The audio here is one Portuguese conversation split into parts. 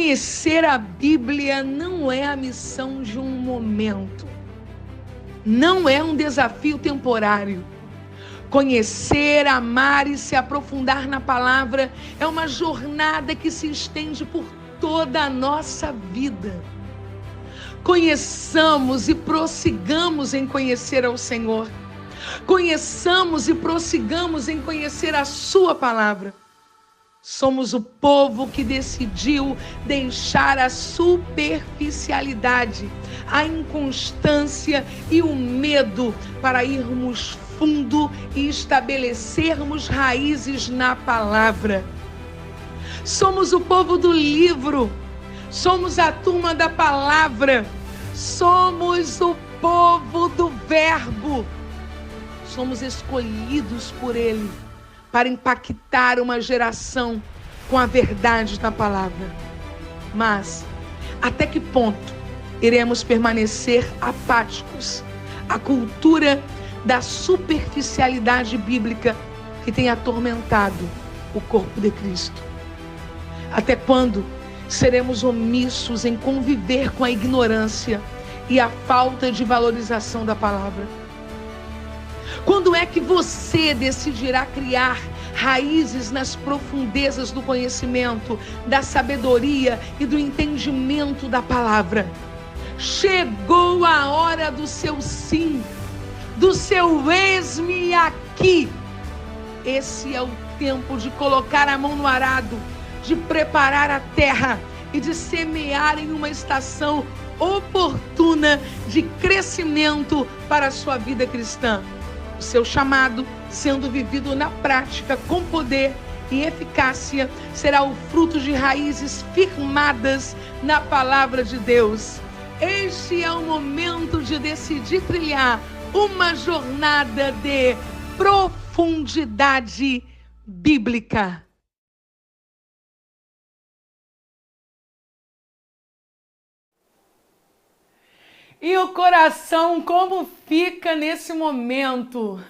Conhecer a Bíblia não é a missão de um momento. Não é um desafio temporário. Conhecer, amar e se aprofundar na palavra é uma jornada que se estende por toda a nossa vida. Conheçamos e prossigamos em conhecer ao Senhor. Conheçamos e prossigamos em conhecer a sua palavra. Somos o povo que decidiu deixar a superficialidade, a inconstância e o medo para irmos fundo e estabelecermos raízes na palavra. Somos o povo do livro, somos a turma da palavra, somos o povo do verbo. Somos escolhidos por Ele para impactar uma geração com a verdade da palavra. Mas, até que ponto iremos permanecer apáticos à cultura da superficialidade bíblica que tem atormentado o corpo de Cristo? Até quando seremos omissos em conviver com a ignorância e a falta de valorização da palavra? Quando é que você decidirá criar raízes nas profundezas do conhecimento, da sabedoria e do entendimento da palavra? Chegou a hora do seu sim, do seu eis-me aqui. Esse é o tempo de colocar a mão no arado, de preparar a terra e de semear em uma estação oportuna de crescimento para a sua vida cristã. O seu chamado, sendo vivido na prática com poder e eficácia, será o fruto de raízes firmadas na palavra de Deus. Este é o momento de decidir trilhar uma jornada de profundidade bíblica. E o coração como fica nesse momento?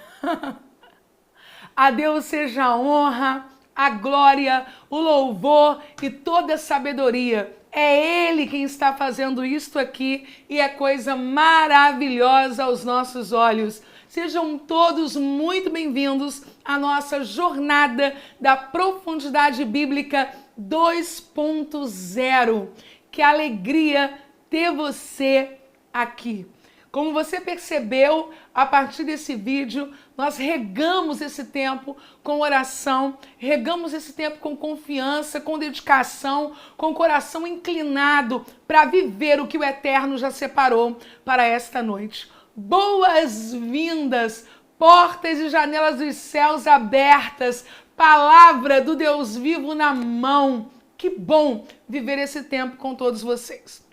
A Deus seja a honra, a glória, o louvor e toda a sabedoria. É Ele quem está fazendo isto aqui e é coisa maravilhosa aos nossos olhos. Sejam todos muito bem-vindos à nossa jornada da profundidade bíblica 2.0. Que alegria ter você aqui. Como você percebeu, a partir desse vídeo, nós regamos esse tempo com oração, regamos esse tempo com confiança, com dedicação, com o coração inclinado para viver o que o Eterno já separou para esta noite. Boas-vindas, portas e janelas dos céus abertas, palavra do Deus vivo na mão. Que bom viver esse tempo com todos vocês.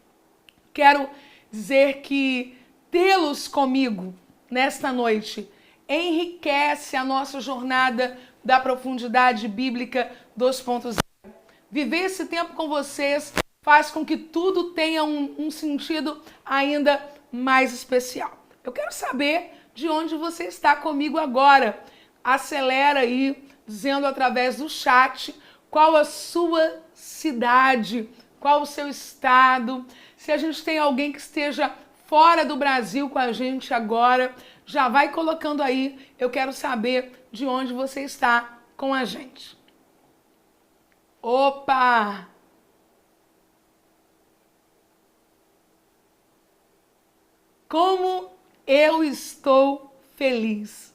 Quero dizer que tê-los comigo nesta noite enriquece a nossa jornada da profundidade bíblica 2.0. Viver esse tempo com vocês faz com que tudo tenha um sentido ainda mais especial. Eu quero saber de onde você está comigo agora. Acelera aí, dizendo através do chat qual a sua cidade, qual o seu estado. Se a gente tem alguém que esteja fora do Brasil com a gente agora, já vai colocando aí. Eu quero saber de onde você está com a gente. Opa! Como eu estou feliz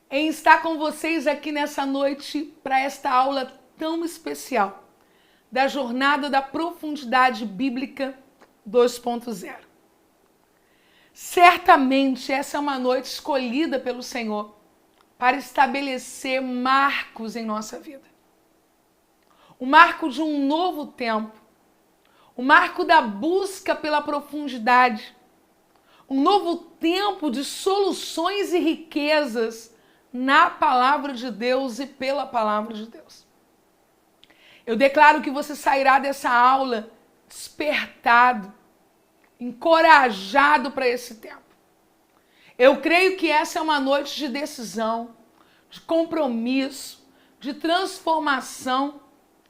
em estar com vocês aqui nessa noite para esta aula tão especial da jornada da profundidade bíblica 2.0. Certamente essa é uma noite escolhida pelo Senhor para estabelecer marcos em nossa vida. O marco de um novo tempo, o marco da busca pela profundidade, um novo tempo de soluções e riquezas na palavra de Deus e pela palavra de Deus. Eu declaro que você sairá dessa aula despertado, encorajado para esse tempo. Eu creio que essa é uma noite de decisão, de compromisso, de transformação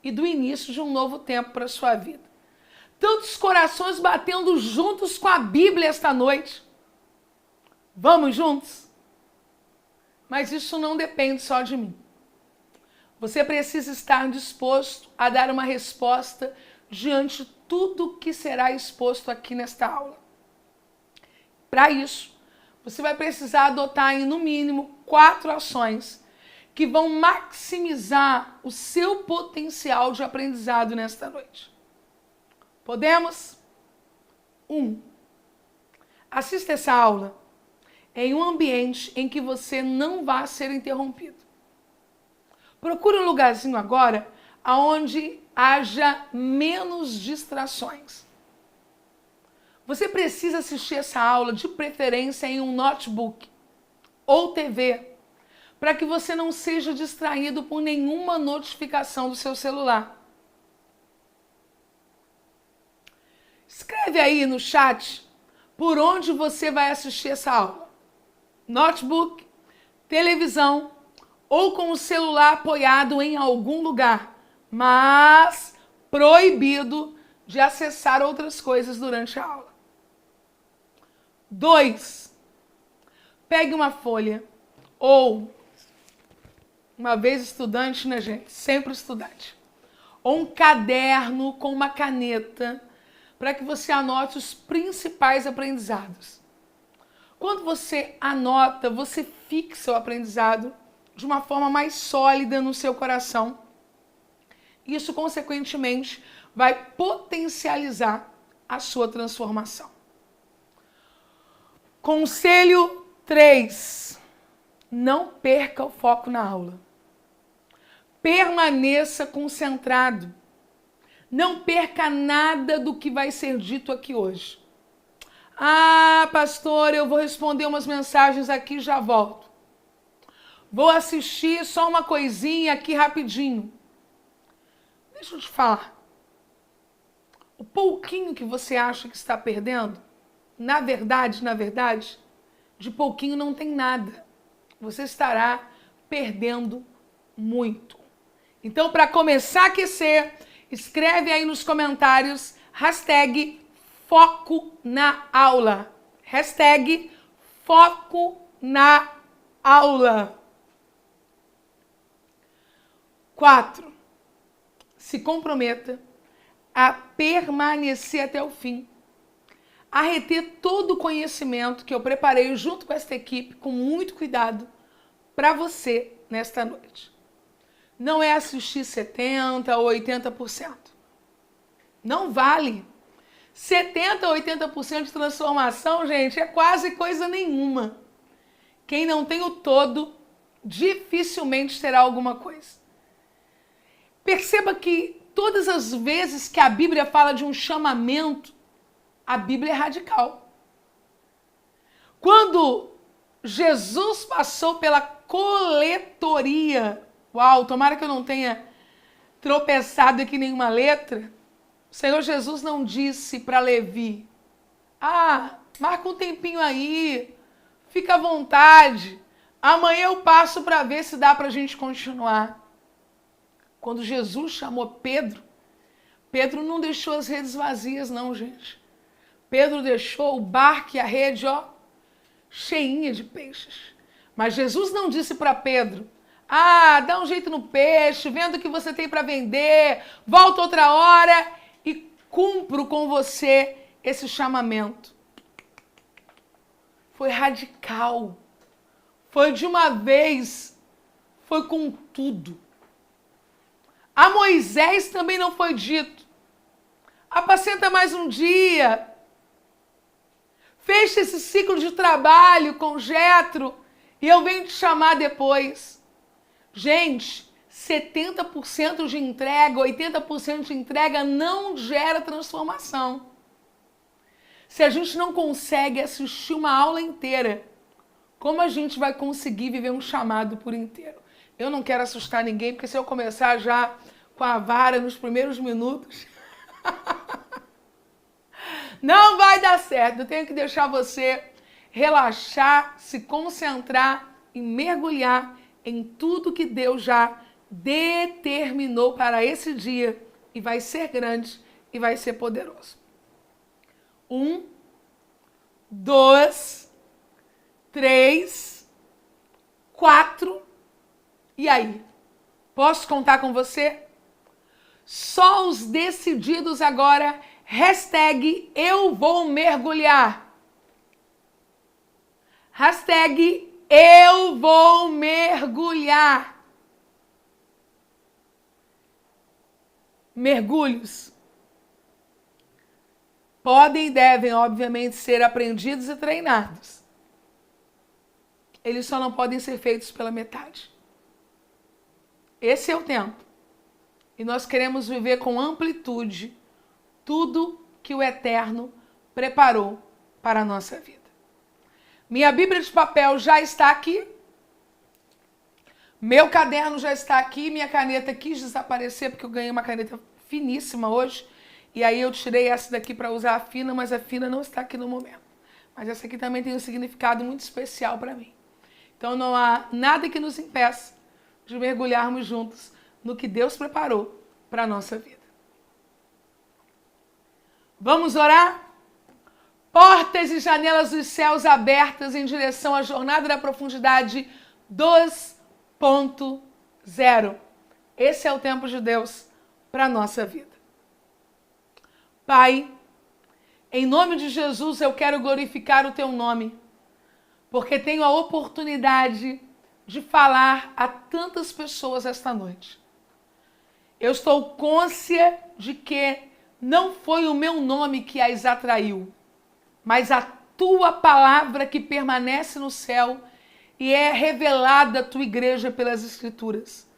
e do início de um novo tempo para a sua vida. Tantos corações batendo juntos com a Bíblia esta noite. Vamos juntos? Mas isso não depende só de mim. Você precisa estar disposto a dar uma resposta diante de tudo que será exposto aqui nesta aula. Para isso, você vai precisar adotar em, no mínimo, 4 ações que vão maximizar o seu potencial de aprendizado nesta noite. Podemos? 1. Assista essa aula em um ambiente em que você não vai ser interrompido. Procure um lugarzinho agora onde haja menos distrações. Você precisa assistir essa aula, de preferência em um notebook ou TV, para que você não seja distraído por nenhuma notificação do seu celular. Escreve aí no chat por onde você vai assistir essa aula. Notebook, televisão ou com o celular apoiado em algum lugar, mas proibido de acessar outras coisas durante a aula. 2. Pegue uma folha ou, uma vez estudante, né, gente? Sempre estudante. Ou um caderno com uma caneta para que você anote os principais aprendizados. Quando você anota, você fixa o aprendizado de uma forma mais sólida no seu coração. Isso, consequentemente, vai potencializar a sua transformação. Conselho 3. Não perca o foco na aula. Permaneça concentrado. Não perca nada do que vai ser dito aqui hoje. Ah, pastor, eu vou responder umas mensagens aqui e já volto. Vou assistir só uma coisinha aqui rapidinho. Deixa eu te falar. O pouquinho que você acha que está perdendo, na verdade, de pouquinho não tem nada. Você estará perdendo muito. Então, para começar a aquecer, escreve aí nos comentários hashtag foco na aula. Hashtag foco na aula. 4. Se comprometa a permanecer até o fim. A reter todo o conhecimento que eu preparei junto com esta equipe, com muito cuidado, para você nesta noite. Não é assistir 70% ou 80%. Não vale. 70% ou 80% de transformação, gente, é quase coisa nenhuma. Quem não tem o todo, dificilmente terá alguma coisa. Perceba que todas as vezes que a Bíblia fala de um chamamento, a Bíblia é radical. Quando Jesus passou pela coletoria, uau, tomara que eu não tenha tropeçado aqui nenhuma letra, o Senhor Jesus não disse para Levi, marca um tempinho aí, fica à vontade, amanhã eu passo para ver se dá para a gente continuar. Quando Jesus chamou Pedro, Pedro não deixou as redes vazias não, gente. Pedro deixou o barco e a rede, cheinha de peixes. Mas Jesus não disse para Pedro, dá um jeito no peixe, vendo o que você tem para vender, volta outra hora e cumpro com você esse chamamento. Foi radical, foi de uma vez, foi com tudo. A Moisés também não foi dito, apacenta mais um dia, fecha esse ciclo de trabalho com Jetro e eu venho te chamar depois. Gente, 70% de entrega, 80% de entrega não gera transformação. Se a gente não consegue assistir uma aula inteira, como a gente vai conseguir viver um chamado por inteiro? Eu não quero assustar ninguém, porque se eu começar já com a vara nos primeiros minutos, não vai dar certo. Eu tenho que deixar você relaxar, se concentrar e mergulhar em tudo que Deus já determinou para esse dia e vai ser grande e vai ser poderoso. 1, 2, 3, 4. E aí? Posso contar com você? Só os decididos agora. Hashtag eu vou mergulhar. Hashtag eu vou mergulhar. Mergulhos podem e devem, obviamente, ser aprendidos e treinados. Eles só não podem ser feitos pela metade. Esse é o tempo. E nós queremos viver com amplitude tudo que o Eterno preparou para a nossa vida. Minha Bíblia de papel já está aqui. Meu caderno já está aqui. Minha caneta quis desaparecer porque eu ganhei uma caneta finíssima hoje. E aí eu tirei essa daqui para usar a fina, mas a fina não está aqui no momento. Mas essa aqui também tem um significado muito especial para mim. Então não há nada que nos impeça de mergulharmos juntos no que Deus preparou para a nossa vida. Vamos orar? Portas e janelas dos céus abertas em direção à jornada da profundidade 2.0. Esse é o tempo de Deus para a nossa vida. Pai, em nome de Jesus eu quero glorificar o teu nome, porque tenho a oportunidade de falar a tantas pessoas esta noite. Eu estou cônscia de que não foi o meu nome que as atraiu, mas a tua palavra que permanece no céu e é revelada à tua igreja pelas Escrituras.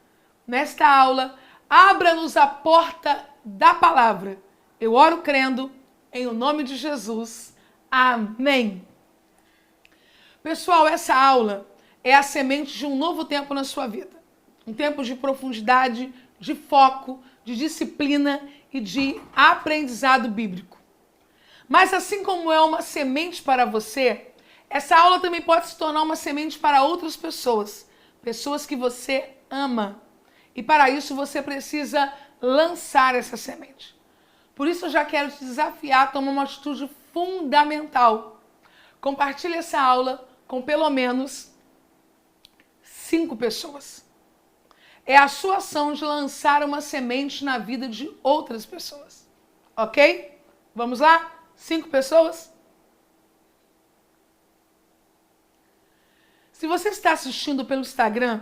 Nesta aula, abra-nos a porta da palavra. Eu oro crendo em o nome de Jesus. Amém. Pessoal, essa aula é a semente de um novo tempo na sua vida. Um tempo de profundidade, de foco, de disciplina e de aprendizado bíblico. Mas assim como é uma semente para você, essa aula também pode se tornar uma semente para outras pessoas. Pessoas que você ama. E para isso você precisa lançar essa semente. Por isso eu já quero te desafiar a tomar uma atitude fundamental. Compartilhe essa aula com pelo menos 5 pessoas. É a sua ação de lançar uma semente na vida de outras pessoas. Ok? Vamos lá? 5 pessoas? Se você está assistindo pelo Instagram,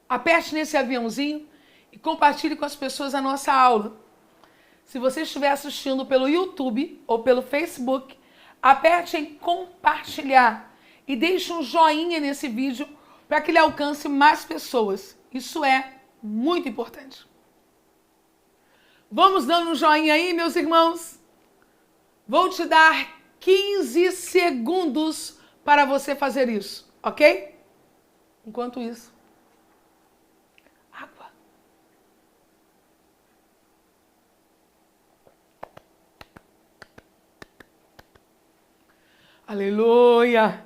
aperte nesse aviãozinho e compartilhe com as pessoas a nossa aula. Se você estiver assistindo pelo YouTube ou pelo Facebook, aperte em compartilhar e deixe um joinha nesse vídeo para que ele alcance mais pessoas. Isso é muito importante. Vamos dando um joinha aí, meus irmãos? Vou te dar 15 segundos para você fazer isso, ok? Enquanto isso, água. Aleluia!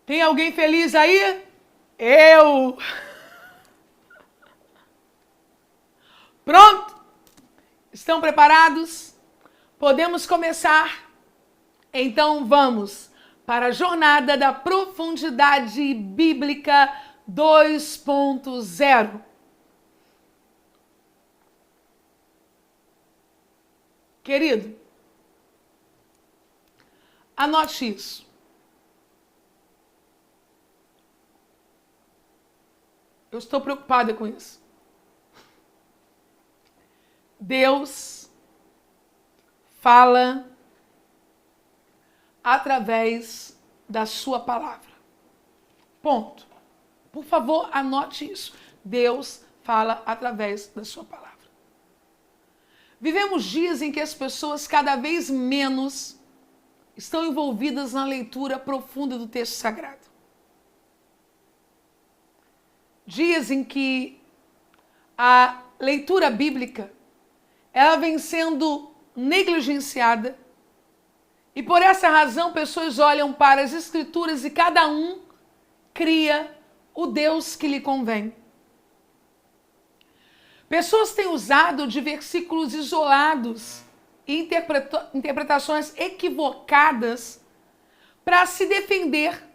Tem alguém feliz aí? Eu! Pronto? Estão preparados? Podemos começar? Então vamos para a jornada da profundidade bíblica 2.0. Querido, anote isso. Eu estou preocupada com isso. Deus fala através da sua palavra. Ponto. Por favor, anote isso. Deus fala através da sua palavra. Vivemos dias em que as pessoas cada vez menos estão envolvidas na leitura profunda do texto sagrado. Dias em que a leitura bíblica ela vem sendo negligenciada E por essa razão, pessoas olham para as Escrituras e cada um cria o Deus que lhe convém. Pessoas têm usado de versículos isolados e interpretações equivocadas para se defender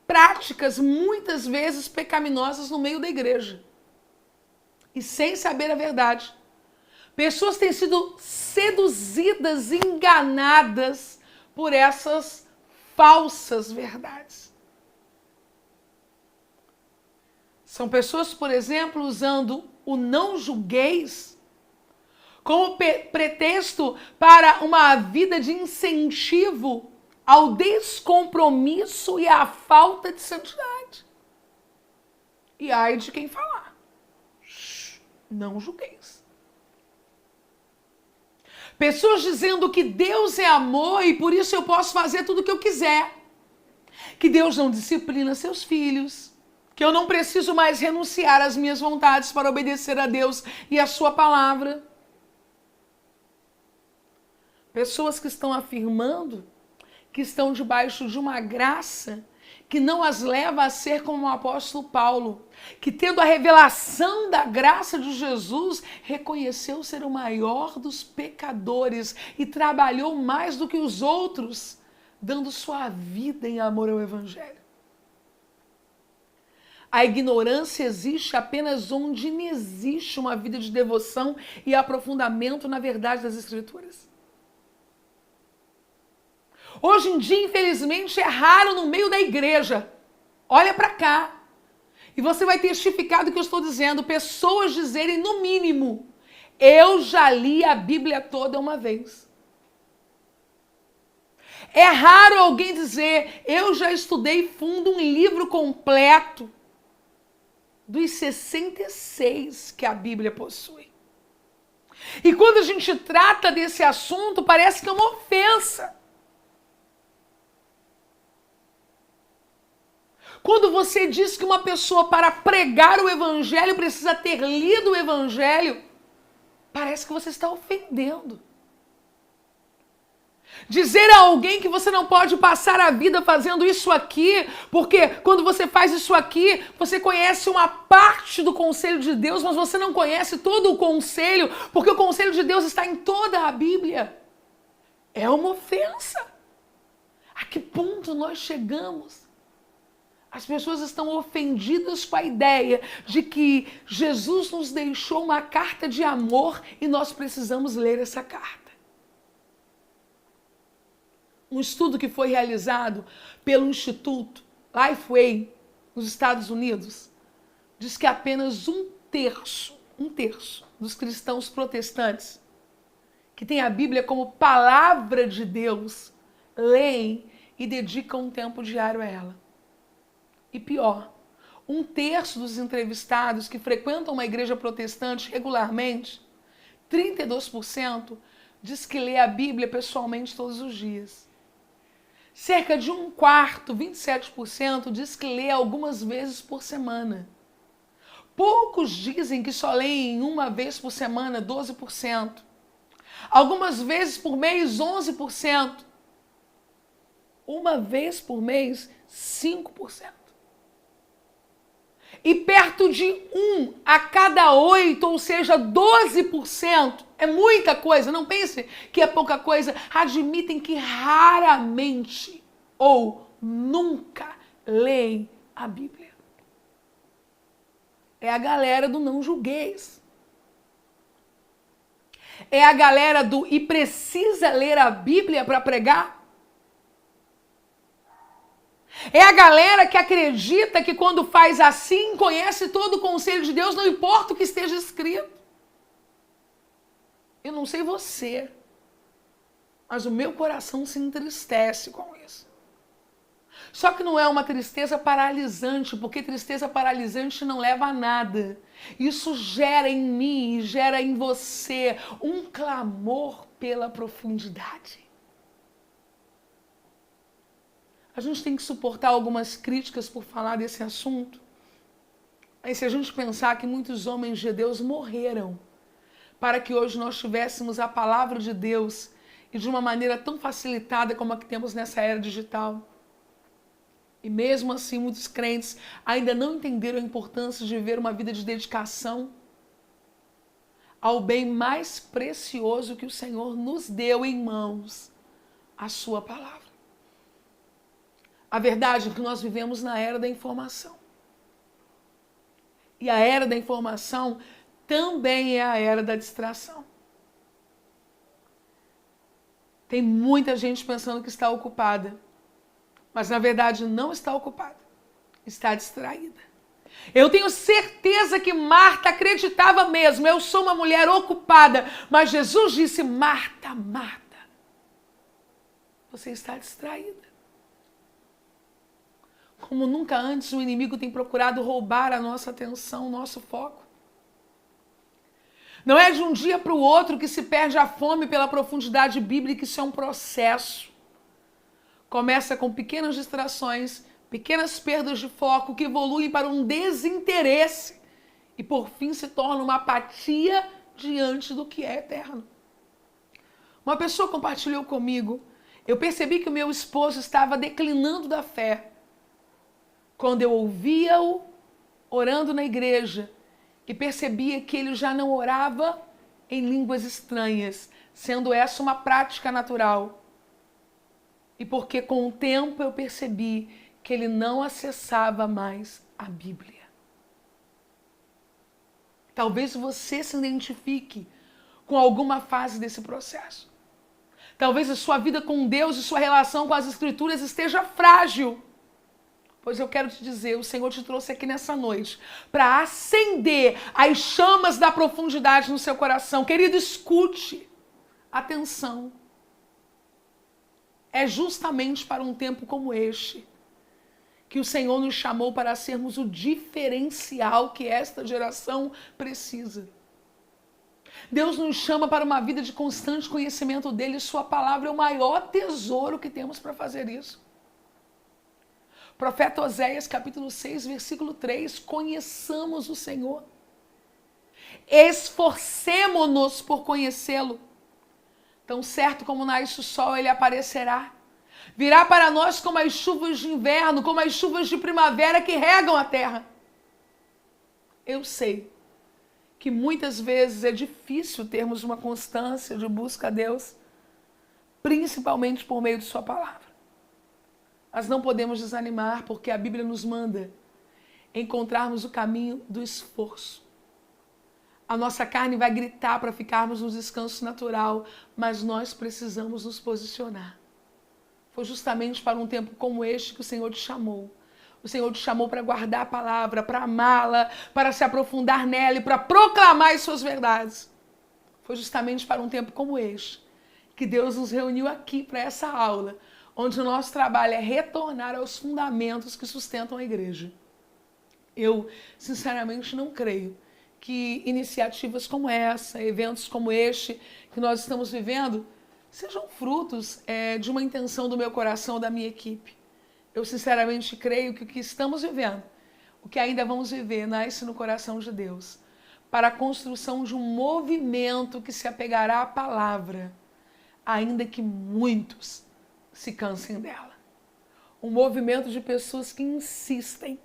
práticas muitas vezes pecaminosas no meio da igreja. E sem saber a verdade. Pessoas têm sido seduzidas, enganadas por essas falsas verdades. São pessoas, por exemplo, usando o não julgueis como pretexto para uma vida de incentivo ao descompromisso e à falta de santidade. E ai de quem falar. Não julgueis. Pessoas dizendo que Deus é amor e por isso eu posso fazer tudo o que eu quiser. Que Deus não disciplina seus filhos. Que eu não preciso mais renunciar às minhas vontades para obedecer a Deus e a sua palavra. Pessoas que estão afirmando que estão debaixo de uma graça que não as leva a ser como o apóstolo Paulo, que tendo a revelação da graça de Jesus, reconheceu ser o maior dos pecadores e trabalhou mais do que os outros, dando sua vida em amor ao Evangelho. A ignorância existe apenas onde não existe uma vida de devoção e aprofundamento na verdade das Escrituras. Hoje em dia, infelizmente, é raro no meio da igreja. Olha para cá. E você vai testificar do que eu estou dizendo. Pessoas dizerem, no mínimo, eu já li a Bíblia toda uma vez. É raro alguém dizer, eu já estudei fundo um livro completo dos 66 que a Bíblia possui. E quando a gente trata desse assunto, parece que é uma ofensa. Quando você diz que uma pessoa para pregar o Evangelho precisa ter lido o Evangelho, parece que você está ofendendo. Dizer a alguém que você não pode passar a vida fazendo isso aqui, porque quando você faz isso aqui, você conhece uma parte do conselho de Deus, mas você não conhece todo o conselho, porque o conselho de Deus está em toda a Bíblia. É uma ofensa. A que ponto nós chegamos? As pessoas estão ofendidas com a ideia de que Jesus nos deixou uma carta de amor e nós precisamos ler essa carta. Um estudo que foi realizado pelo Instituto Lifeway, nos Estados Unidos, diz que apenas um terço dos cristãos protestantes que têm a Bíblia como palavra de Deus, leem e dedicam um tempo diário a ela. E pior, um terço dos entrevistados que frequentam uma igreja protestante regularmente, 32%, diz que lê a Bíblia pessoalmente todos os dias. Cerca de um quarto, 27%, diz que lê algumas vezes por semana. Poucos dizem que só leem uma vez por semana, 12%. Algumas vezes por mês, 11%. Uma vez por mês, 5%. E perto de 1 a cada 8, ou seja, 12%, é muita coisa, não pense que é pouca coisa, admitem que raramente ou nunca leem a Bíblia. É a galera do não julgueis. É a galera do e precisa ler a Bíblia para pregar? É a galera que acredita que quando faz assim, conhece todo o conselho de Deus, não importa o que esteja escrito. Eu não sei você, mas o meu coração se entristece com isso. Só que não é uma tristeza paralisante, porque tristeza paralisante não leva a nada. Isso gera em mim e gera em você um clamor pela profundidade. A gente tem que suportar algumas críticas por falar desse assunto. Mas se a gente pensar que muitos homens de Deus morreram para que hoje nós tivéssemos a palavra de Deus e de uma maneira tão facilitada como a que temos nessa era digital. E mesmo assim, muitos crentes ainda não entenderam a importância de viver uma vida de dedicação ao bem mais precioso que o Senhor nos deu em mãos, a sua palavra. A verdade é que nós vivemos na era da informação. E a era da informação também é a era da distração. Tem muita gente pensando que está ocupada, mas na verdade não está ocupada, está distraída. Eu tenho certeza que Marta acreditava mesmo, eu sou uma mulher ocupada, mas Jesus disse: Marta, Marta, você está distraída. Como nunca antes o inimigo tem procurado roubar a nossa atenção, o nosso foco. Não é de um dia para o outro que se perde a fome pela profundidade bíblica, isso é um processo. Começa com pequenas distrações, pequenas perdas de foco que evoluem para um desinteresse e por fim se torna uma apatia diante do que é eterno. Uma pessoa compartilhou comigo, eu percebi que o meu esposo estava declinando da fé quando eu ouvia-o orando na igreja e percebia que ele já não orava em línguas estranhas, sendo essa uma prática natural. E porque com o tempo eu percebi que ele não acessava mais a Bíblia. Talvez você se identifique com alguma fase desse processo. Talvez a sua vida com Deus e sua relação com as Escrituras esteja frágil. Pois eu quero te dizer, o Senhor te trouxe aqui nessa noite para acender as chamas da profundidade no seu coração. Querido, escute. Atenção. É justamente para um tempo como este que o Senhor nos chamou para sermos o diferencial que esta geração precisa. Deus nos chama para uma vida de constante conhecimento dele. Sua palavra é o maior tesouro que temos para fazer isso. Profeta Oséias, capítulo 6, versículo 3, conheçamos o Senhor. Esforcemo-nos por conhecê-lo. Tão certo como nasce o sol, ele aparecerá. Virá para nós como as chuvas de inverno, como as chuvas de primavera que regam a terra. Eu sei que muitas vezes é difícil termos uma constância de busca a Deus, principalmente por meio de sua palavra. Mas não podemos desanimar, porque a Bíblia nos manda encontrarmos o caminho do esforço. A nossa carne vai gritar para ficarmos no descanso natural, mas nós precisamos nos posicionar. Foi justamente para um tempo como este que o Senhor te chamou. O Senhor te chamou para guardar a palavra, para amá-la, para se aprofundar nela e para proclamar as suas verdades. Foi justamente para um tempo como este que Deus nos reuniu aqui para essa aula, onde o nosso trabalho é retornar aos fundamentos que sustentam a igreja. Eu, sinceramente, não creio que iniciativas como essa, eventos como este que nós estamos vivendo, sejam frutos de uma intenção do meu coração, da minha equipe. Eu, sinceramente, creio que o que estamos vivendo, o que ainda vamos viver, nasce no coração de Deus, para a construção de um movimento que se apegará à palavra, ainda que muitos se cansem dela. Um movimento de pessoas que insistem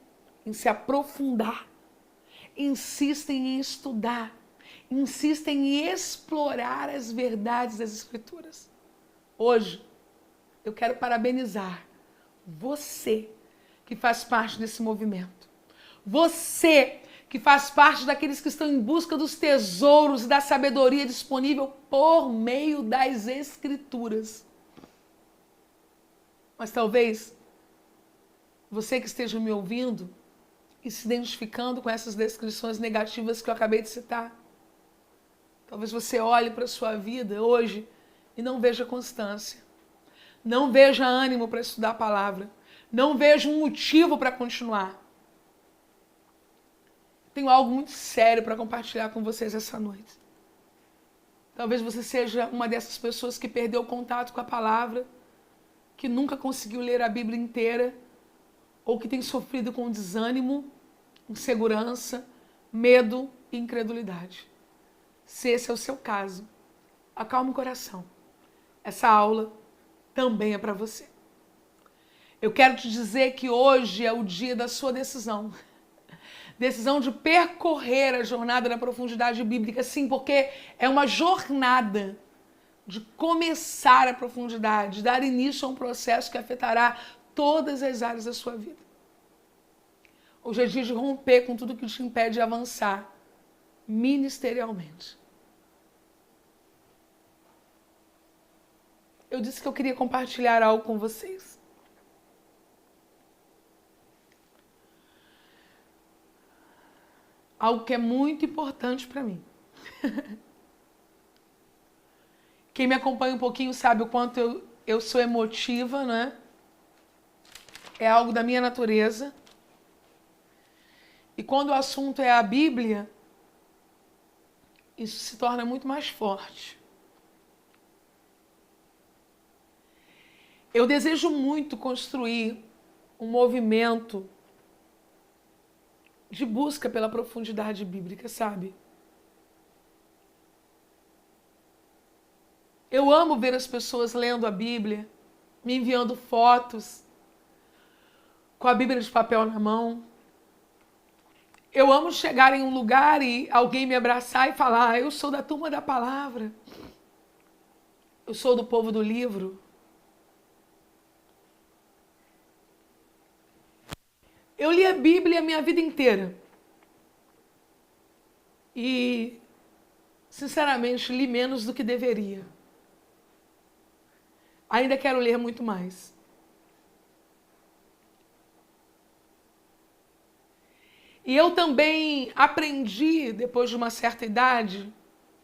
em se aprofundar, insistem em estudar, insistem em explorar as verdades das Escrituras. Hoje, eu quero parabenizar você que faz parte desse movimento. Você que faz parte daqueles que estão em busca dos tesouros e da sabedoria disponível por meio das Escrituras. Mas talvez você que esteja me ouvindo e se identificando com essas descrições negativas que eu acabei de citar, talvez você olhe para a sua vida hoje e não veja constância, não veja ânimo para estudar a palavra, não veja um motivo para continuar. Tenho algo muito sério para compartilhar com vocês essa noite. Talvez você seja uma dessas pessoas que perdeu o contato com a palavra, que nunca conseguiu ler a Bíblia inteira, ou que tem sofrido com desânimo, insegurança, medo e incredulidade. Se esse é o seu caso, acalme o coração. essa aula também é para você. Eu quero te dizer que hoje é o dia da sua decisão. Decisão de percorrer a jornada da profundidade bíblica, sim, porque é uma jornada de começar a profundidade, dar início a um processo que afetará todas as áreas da sua vida. Hoje é dia de romper com tudo que te impede de avançar ministerialmente. Eu disse que eu queria compartilhar algo com vocês. Algo que é muito importante para mim. Quem me acompanha um pouquinho sabe o quanto eu sou emotiva, né? É algo da minha natureza. E quando o assunto é a Bíblia, isso se torna muito mais forte. Eu desejo muito construir um movimento de busca pela profundidade bíblica, sabe? Eu amo ver as pessoas lendo a Bíblia, me enviando fotos com a Bíblia de papel na mão. Eu amo chegar em um lugar e alguém me abraçar e falar: eu sou da turma da palavra. Eu sou do povo do livro. Eu li a Bíblia a minha vida inteira. E, sinceramente, li menos do que deveria. Ainda quero ler muito mais. E eu também aprendi, depois de uma certa idade,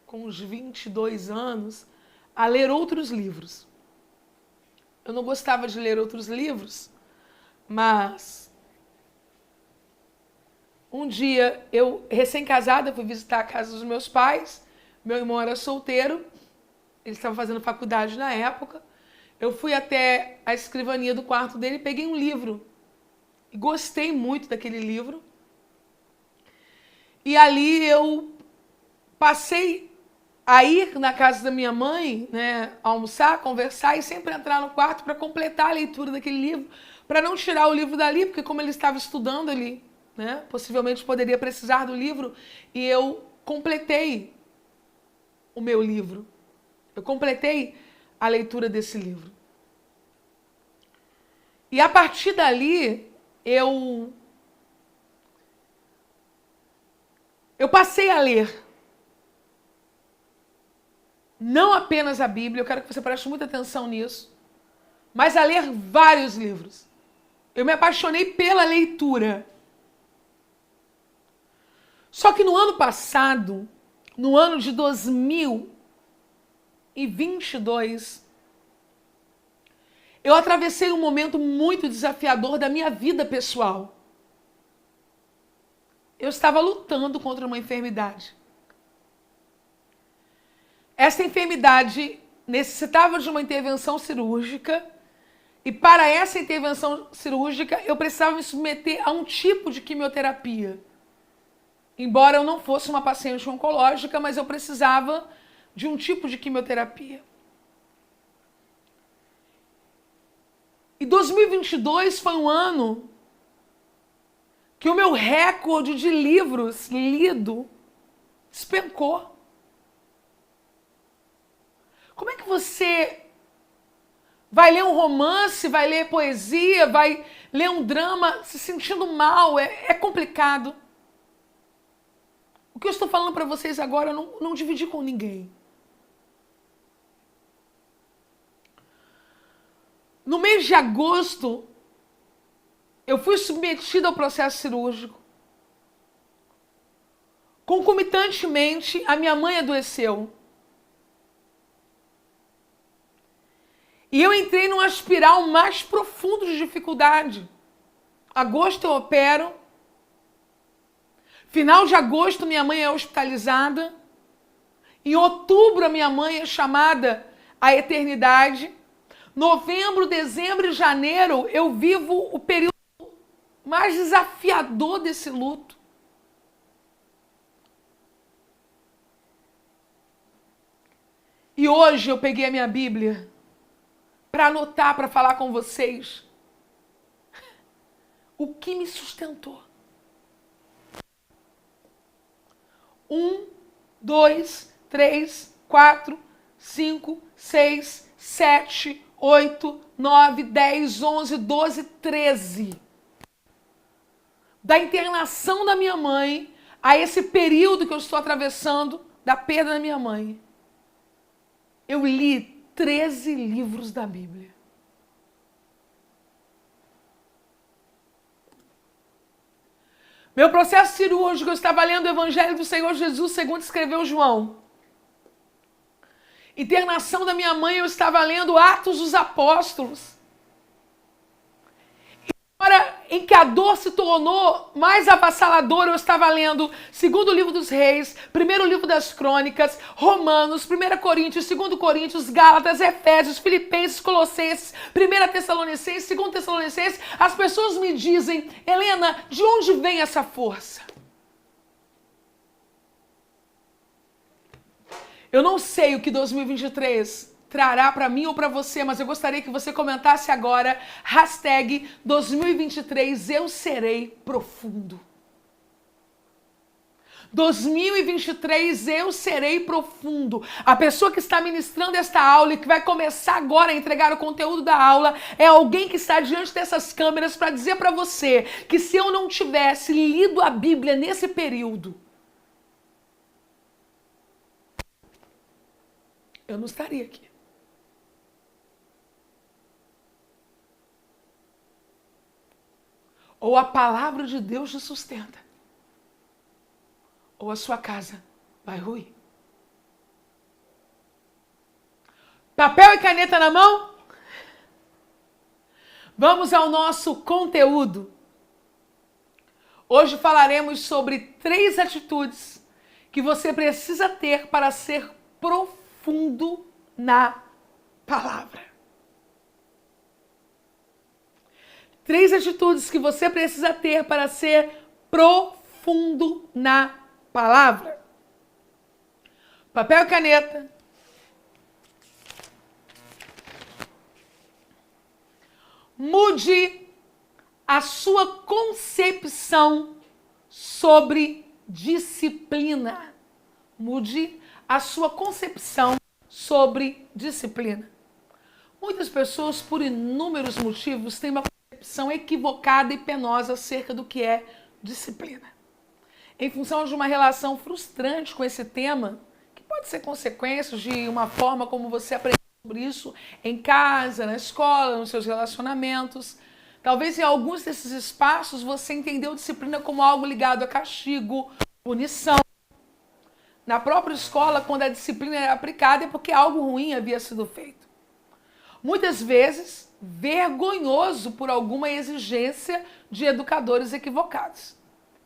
com uns 22 anos, a ler outros livros. Eu não gostava de ler outros livros, mas um dia, eu, recém-casada, fui visitar a casa dos meus pais. Meu irmão era solteiro, ele estava fazendo faculdade na época. Eu fui até a escrivaninha do quarto dele e peguei um livro. E gostei muito daquele livro. E ali eu passei a ir na casa da minha mãe, né, almoçar, conversar e sempre entrar no quarto para completar a leitura daquele livro, para não tirar o livro dali, porque como ele estava estudando ali, né, possivelmente poderia precisar do livro, e eu completei o meu livro. Eu completei a leitura desse livro. E a partir dali, eu passei a ler não apenas a Bíblia, eu quero que você preste muita atenção nisso, mas a ler vários livros. Eu me apaixonei pela leitura. Só que no ano passado, no ano de 2022, eu atravessei um momento muito desafiador da minha vida pessoal. Eu estava lutando contra uma enfermidade. Essa enfermidade necessitava de uma intervenção cirúrgica e para essa intervenção cirúrgica eu precisava me submeter a um tipo de quimioterapia. Embora eu não fosse uma paciente oncológica, mas eu precisava de um tipo de quimioterapia. E 2022 foi um ano que o meu recorde de livros lido despencou. Como é que você vai ler um romance, vai ler poesia, vai ler um drama se sentindo mal? É complicado. O que eu estou falando para vocês agora eu não dividi com ninguém. No mês de agosto, eu fui submetida ao processo cirúrgico. Concomitantemente, a minha mãe adoeceu. E eu entrei numa espiral mais profunda de dificuldade. Agosto eu opero. Final de agosto, minha mãe é hospitalizada. Em outubro, a minha mãe é chamada à eternidade. Novembro, dezembro e janeiro, eu vivo o período mais desafiador desse luto. E hoje eu peguei a minha Bíblia para anotar, para falar com vocês o que me sustentou. 1, 2, 3, 4, 5, 6, 7, 8, 9, 10, 11, 12, 13. Da internação da minha mãe a esse período que eu estou atravessando da perda da minha mãe, eu li 13 livros da Bíblia. Meu processo cirúrgico, eu estava lendo o Evangelho do Senhor Jesus, segundo escreveu João. Internação da minha mãe, eu estava lendo Atos dos Apóstolos. Hora em que a dor se tornou mais avassaladora, eu estava lendo segundo livro dos Reis, primeiro livro das Crônicas, Romanos, 1 Coríntios, 2 Coríntios, Gálatas, Efésios, Filipenses, Colossenses, 1 Tessalonicenses, 2 Tessalonicenses. As pessoas me dizem: Helena, de onde vem essa força? Eu não sei o que 2023 trará para mim ou para você, mas eu gostaria que você comentasse agora, hashtag 2023 eu serei profundo. 2023 eu serei profundo. A pessoa que está ministrando esta aula e que vai começar agora a entregar o conteúdo da aula é alguém que está diante dessas câmeras para dizer para você que se eu não tivesse lido a Bíblia nesse período, eu não estaria aqui. Ou a palavra de Deus te sustenta, ou a sua casa vai ruir. Papel e caneta na mão? Vamos ao nosso conteúdo. Hoje falaremos sobre 3 atitudes que você precisa ter para ser profundo na palavra. 3 atitudes que você precisa ter para ser profundo na palavra. Papel e caneta. Mude a sua concepção sobre disciplina. Mude a sua concepção sobre disciplina. Muitas pessoas, por inúmeros motivos, têm uma concepção equivocada e penosa acerca do que é disciplina. Em função de uma relação frustrante com esse tema, que pode ser consequência de uma forma como você aprendeu sobre isso em casa, na escola, nos seus relacionamentos. Talvez em alguns desses espaços você entendeu disciplina como algo ligado a castigo, punição. Na própria escola, quando a disciplina era aplicada, é porque algo ruim havia sido feito. Muitas vezes, vergonhoso por alguma exigência de educadores equivocados.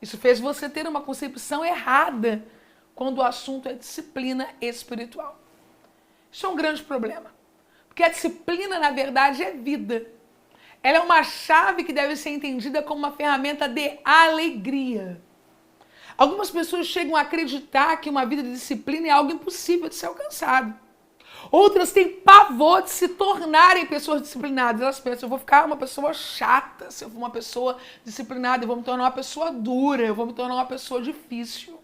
Isso fez você ter uma concepção errada quando o assunto é disciplina espiritual. Isso é um grande problema, porque a disciplina, na verdade, é vida. Ela é uma chave que deve ser entendida como uma ferramenta de alegria. Algumas pessoas chegam a acreditar que uma vida de disciplina é algo impossível de ser alcançado. Outras têm pavor de se tornarem pessoas disciplinadas. Elas pensam: eu vou ficar uma pessoa chata se eu for uma pessoa disciplinada, eu vou me tornar uma pessoa dura, eu vou me tornar uma pessoa difícil.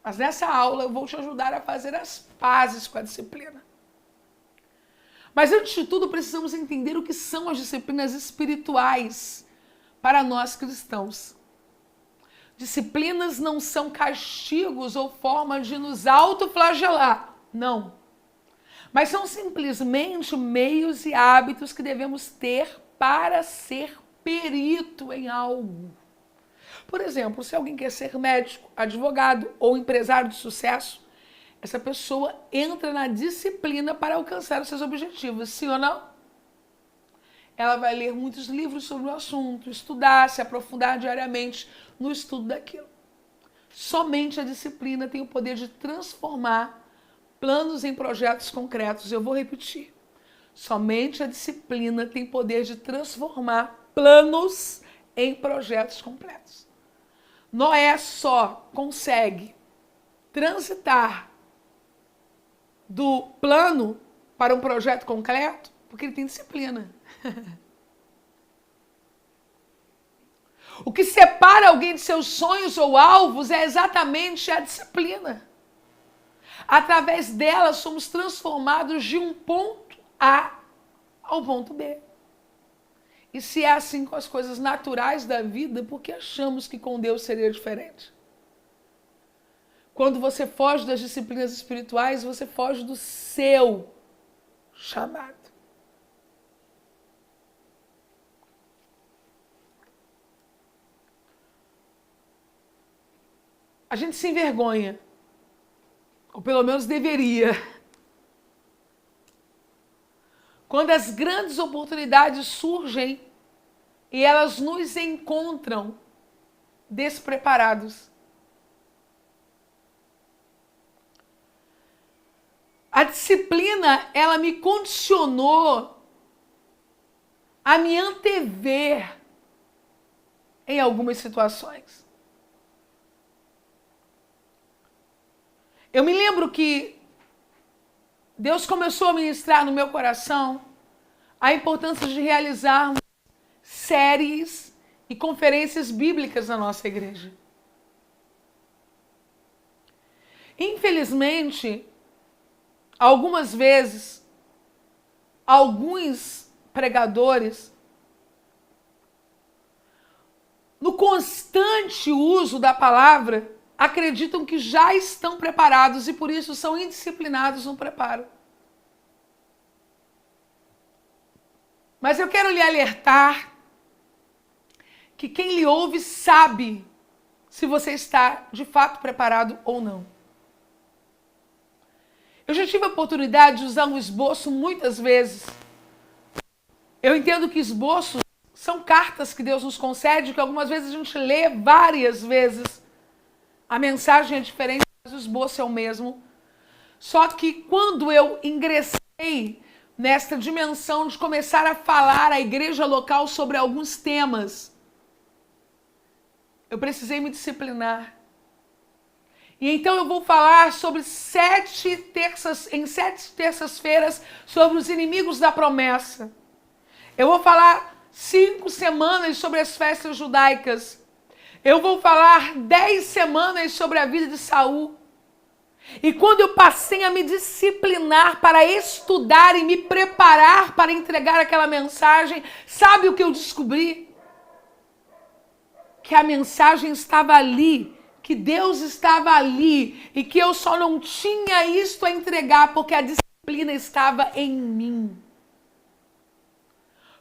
Mas nessa aula eu vou te ajudar a fazer as pazes com a disciplina. Mas antes de tudo, precisamos entender o que são as disciplinas espirituais para nós cristãos. Disciplinas não são castigos ou formas de nos autoflagelar, não. Mas são simplesmente meios e hábitos que devemos ter para ser perito em algo. Por exemplo, se alguém quer ser médico, advogado ou empresário de sucesso, essa pessoa entra na disciplina para alcançar os seus objetivos, sim ou não? Ela vai ler muitos livros sobre o assunto, estudar, se aprofundar diariamente no estudo daquilo. Somente a disciplina tem o poder de transformar planos em projetos concretos. Eu vou repetir. Somente a disciplina tem poder de transformar planos em projetos completos. Noé só consegue transitar do plano para um projeto concreto Porque ele tem disciplina. O que separa alguém de seus sonhos ou alvos é exatamente a disciplina. Através dela, somos transformados de um ponto A ao ponto B. E se é assim com as coisas naturais da vida, por que achamos que com Deus seria diferente? Quando você foge das disciplinas espirituais, você foge do seu chamado. A gente se envergonha, ou pelo menos deveria, quando as grandes oportunidades surgem e elas nos encontram despreparados. A disciplina, ela me condicionou a me antever em algumas situações. Eu me lembro que Deus começou a ministrar no meu coração a importância de realizarmos séries e conferências bíblicas na nossa igreja. Infelizmente, algumas vezes, alguns pregadores, no constante uso da palavra, acreditam que já estão preparados e por isso são indisciplinados no preparo. Mas eu quero lhe alertar que quem lhe ouve sabe se você está de fato preparado ou não. Eu já tive a oportunidade de usar um esboço muitas vezes. Eu entendo que esboços são cartas que Deus nos concede, que algumas vezes a gente lê várias vezes. A mensagem é diferente, mas o esboço é o mesmo. Só que quando eu ingressei nesta dimensão de começar a falar à igreja local sobre alguns temas, eu precisei me disciplinar. E então eu vou falar sobre 7 terças-feiras sobre os inimigos da promessa. Eu vou falar 5 semanas sobre as festas judaicas. Eu vou falar 10 semanas sobre a vida de Saul. E quando eu passei a me disciplinar para estudar e me preparar para entregar aquela mensagem, sabe o que eu descobri? Que a mensagem estava ali, que Deus estava ali e que eu só não tinha isto a entregar porque a disciplina estava em mim.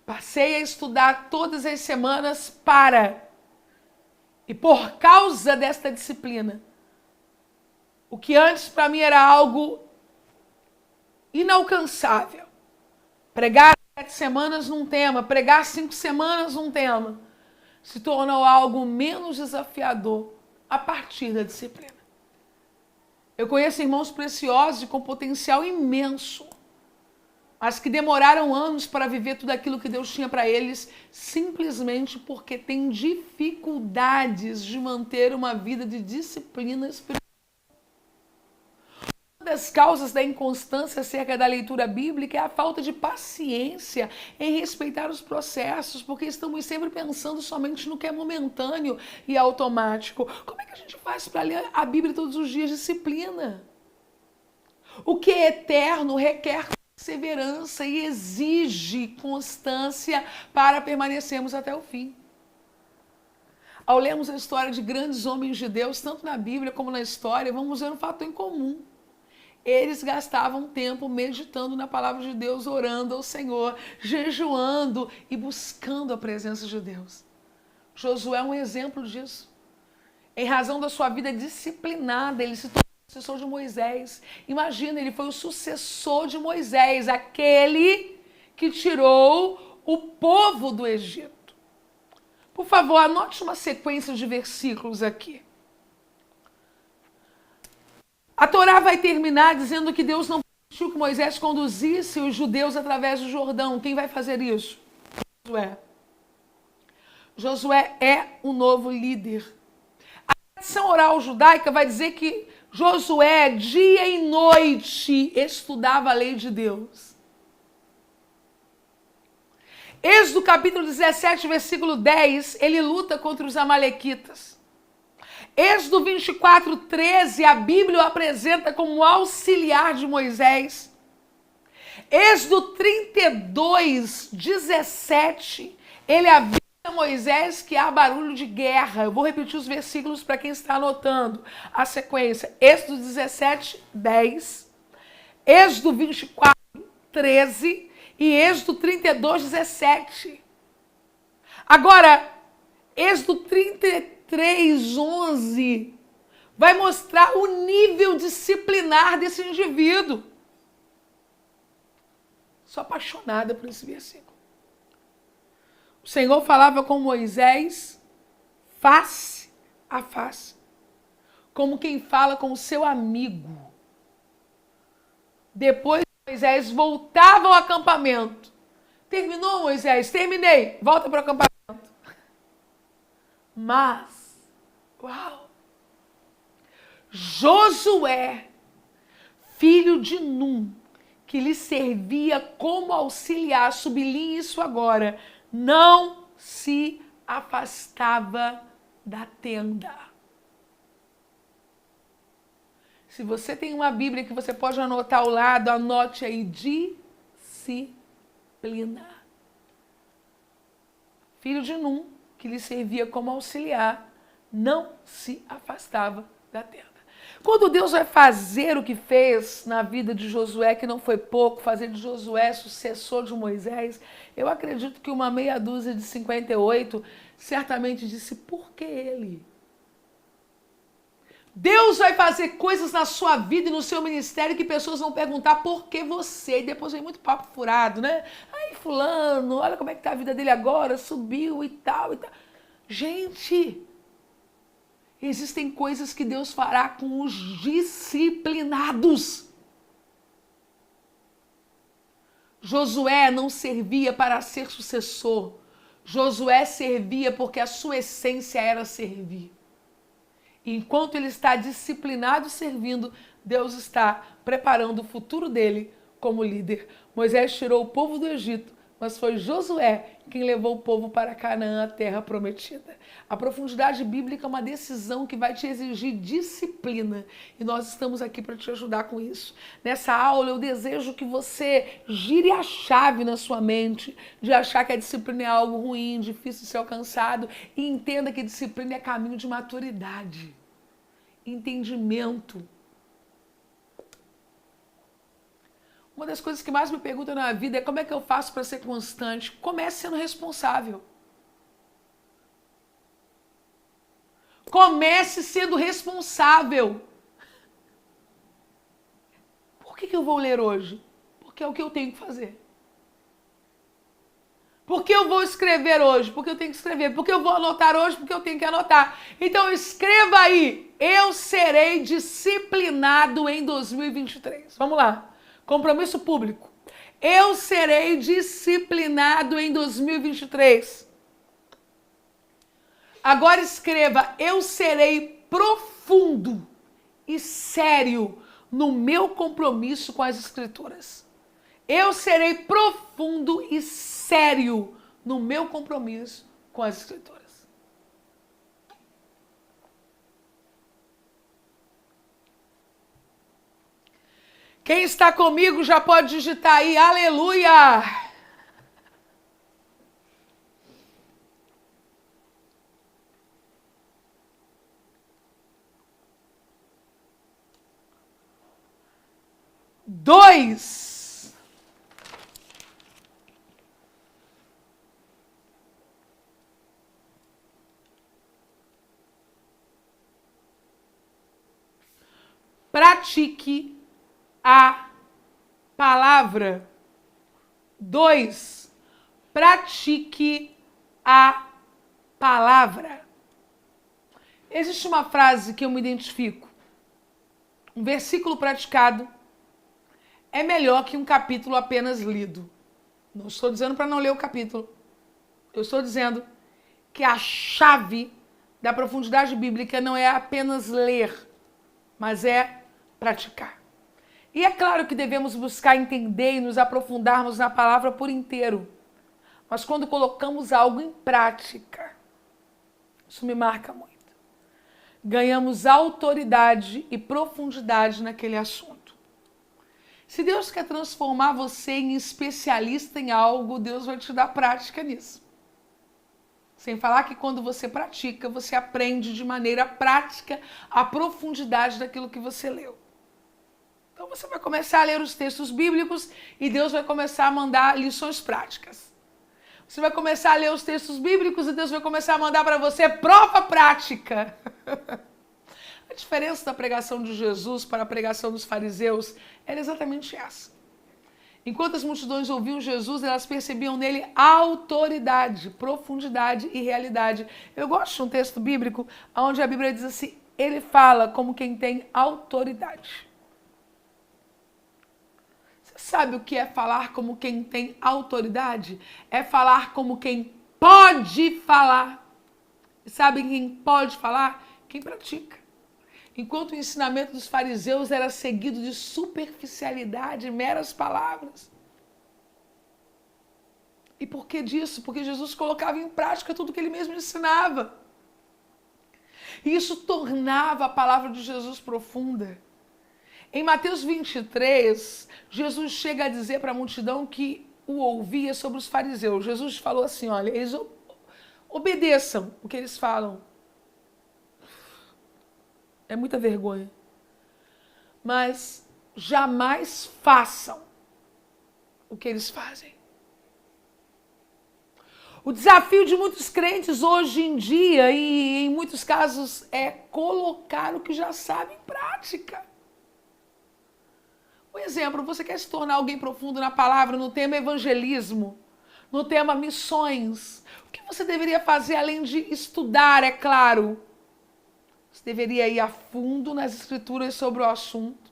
Passei a estudar todas as semanas e por causa desta disciplina, o que antes para mim era algo inalcançável, pregar 7 semanas num tema, pregar 5 semanas num tema, se tornou algo menos desafiador a partir da disciplina. Eu conheço irmãos preciosos e com potencial imenso, mas que demoraram anos para viver tudo aquilo que Deus tinha para eles, simplesmente porque têm dificuldades de manter uma vida de disciplina espiritual. Uma das causas da inconstância acerca da leitura bíblica é a falta de paciência em respeitar os processos, porque estamos sempre pensando somente no que é momentâneo e automático. Como é que a gente faz para ler a Bíblia todos os dias? Disciplina. O que é eterno requer perseverança e exige constância para permanecermos até o fim. Ao lermos a história de grandes homens de Deus, tanto na Bíblia como na história, vamos ver um fato em comum. Eles gastavam tempo meditando na palavra de Deus, orando ao Senhor, jejuando e buscando a presença de Deus. Josué é um exemplo disso. Em razão da sua vida disciplinada, ele se tornou o sucessor de Moisés. Imagina, ele foi o sucessor de Moisés, aquele que tirou o povo do Egito. Por favor, anote uma sequência de versículos aqui. A Torá vai terminar dizendo que Deus não permitiu que Moisés conduzisse os judeus através do Jordão. Quem vai fazer isso? Josué. Josué é o novo líder. A tradição oral judaica vai dizer que Josué, dia e noite, estudava a lei de Deus. Êxodo capítulo 17, versículo 10, ele luta contra os amalequitas. Êxodo 24, 13, a Bíblia o apresenta como auxiliar de Moisés. Êxodo 32, 17, ele avisa Moisés que há barulho de guerra. Eu vou repetir os versículos para quem está anotando a sequência. Êxodo 17, 10, Êxodo 24, 13 e Êxodo 32, 17. Agora, Êxodo 33, 11 vai mostrar o nível disciplinar desse indivíduo. Sou apaixonada por esse versículo. O Senhor falava com Moisés face a face, como quem fala com o seu amigo. Depois Moisés voltava ao acampamento. Terminou, Moisés? Terminei. Volta para o acampamento. Mas, uau! Josué, filho de Num, que lhe servia como auxiliar, sublinhe isso agora, não se afastava da tenda. Se você tem uma Bíblia que você pode anotar ao lado, anote aí, disciplina. Filho de Num, que lhe servia como auxiliar, não se afastava da tenda. Quando Deus vai fazer o que fez na vida de Josué, que não foi pouco, fazer de Josué sucessor de Moisés, eu acredito que uma meia dúzia de 58 certamente disse, por que ele? Deus vai fazer coisas na sua vida e no seu ministério que pessoas vão perguntar por que você. E depois vem muito papo furado, né? Aí fulano, olha como é que tá a vida dele agora, subiu e tal e tal. Gente, existem coisas que Deus fará com os disciplinados. Josué não servia para ser sucessor. Josué servia porque a sua essência era servir. E enquanto ele está disciplinado servindo, Deus está preparando o futuro dele como líder. Moisés tirou o povo do Egito, mas foi Josué quem levou o povo para Canaã, a terra prometida. A profundidade bíblica é uma decisão que vai te exigir disciplina. E nós estamos aqui para te ajudar com isso. Nessa aula eu desejo que você gire a chave na sua mente de achar que a disciplina é algo ruim, difícil de ser alcançado, e entenda que disciplina é caminho de maturidade, entendimento. Uma das coisas que mais me perguntam na vida é como é que eu faço para ser constante. Comece sendo responsável. Comece sendo responsável. Por que eu vou ler hoje? Porque é o que eu tenho que fazer. Por que eu vou escrever hoje? Porque eu tenho que escrever. Por que eu vou anotar hoje? Porque eu tenho que anotar. Então escreva aí. Eu serei disciplinado em 2023. Vamos lá. Compromisso público. Eu serei disciplinado em 2023. Agora escreva, eu serei profundo e sério no meu compromisso com as Escrituras. Eu serei profundo e sério no meu compromisso com as Escrituras. Quem está comigo já pode digitar aí, aleluia! Dois. Pratique a palavra. 2. Pratique a palavra. Existe uma frase que eu me identifico. Um versículo praticado é melhor que um capítulo apenas lido. Não estou dizendo para não ler o capítulo. Eu estou dizendo que a chave da profundidade bíblica não é apenas ler, mas é praticar. E é claro que devemos buscar entender e nos aprofundarmos na palavra por inteiro. Mas quando colocamos algo em prática, isso me marca muito. Ganhamos autoridade e profundidade naquele assunto. Se Deus quer transformar você em especialista em algo, Deus vai te dar prática nisso. Sem falar que quando você pratica, você aprende de maneira prática a profundidade daquilo que você leu. Então você vai começar a ler os textos bíblicos e Deus vai começar a mandar lições práticas. Você vai começar a ler os textos bíblicos e Deus vai começar a mandar para você prova prática. A diferença da pregação de Jesus para a pregação dos fariseus era exatamente essa. Enquanto as multidões ouviam Jesus, elas percebiam nele autoridade, profundidade e realidade. Eu gosto de um texto bíblico onde a Bíblia diz assim, ele fala como quem tem autoridade. Sabe o que é falar como quem tem autoridade? É falar como quem pode falar. Sabe quem pode falar? Quem pratica. Enquanto o ensinamento dos fariseus era seguido de superficialidade, meras palavras. E por que disso? Porque Jesus colocava em prática tudo que ele mesmo ensinava. E isso tornava a palavra de Jesus profunda. Em Mateus 23, Jesus chega a dizer para a multidão que o ouvia sobre os fariseus. Jesus falou assim, olha, eles obedeçam o que eles falam. É muita vergonha. Mas jamais façam o que eles fazem. O desafio de muitos crentes hoje em dia, e em muitos casos, é colocar o que já sabe em prática. Por exemplo, você quer se tornar alguém profundo na palavra, no tema evangelismo, no tema missões. O que você deveria fazer além de estudar, é claro? Você deveria ir a fundo nas escrituras sobre o assunto.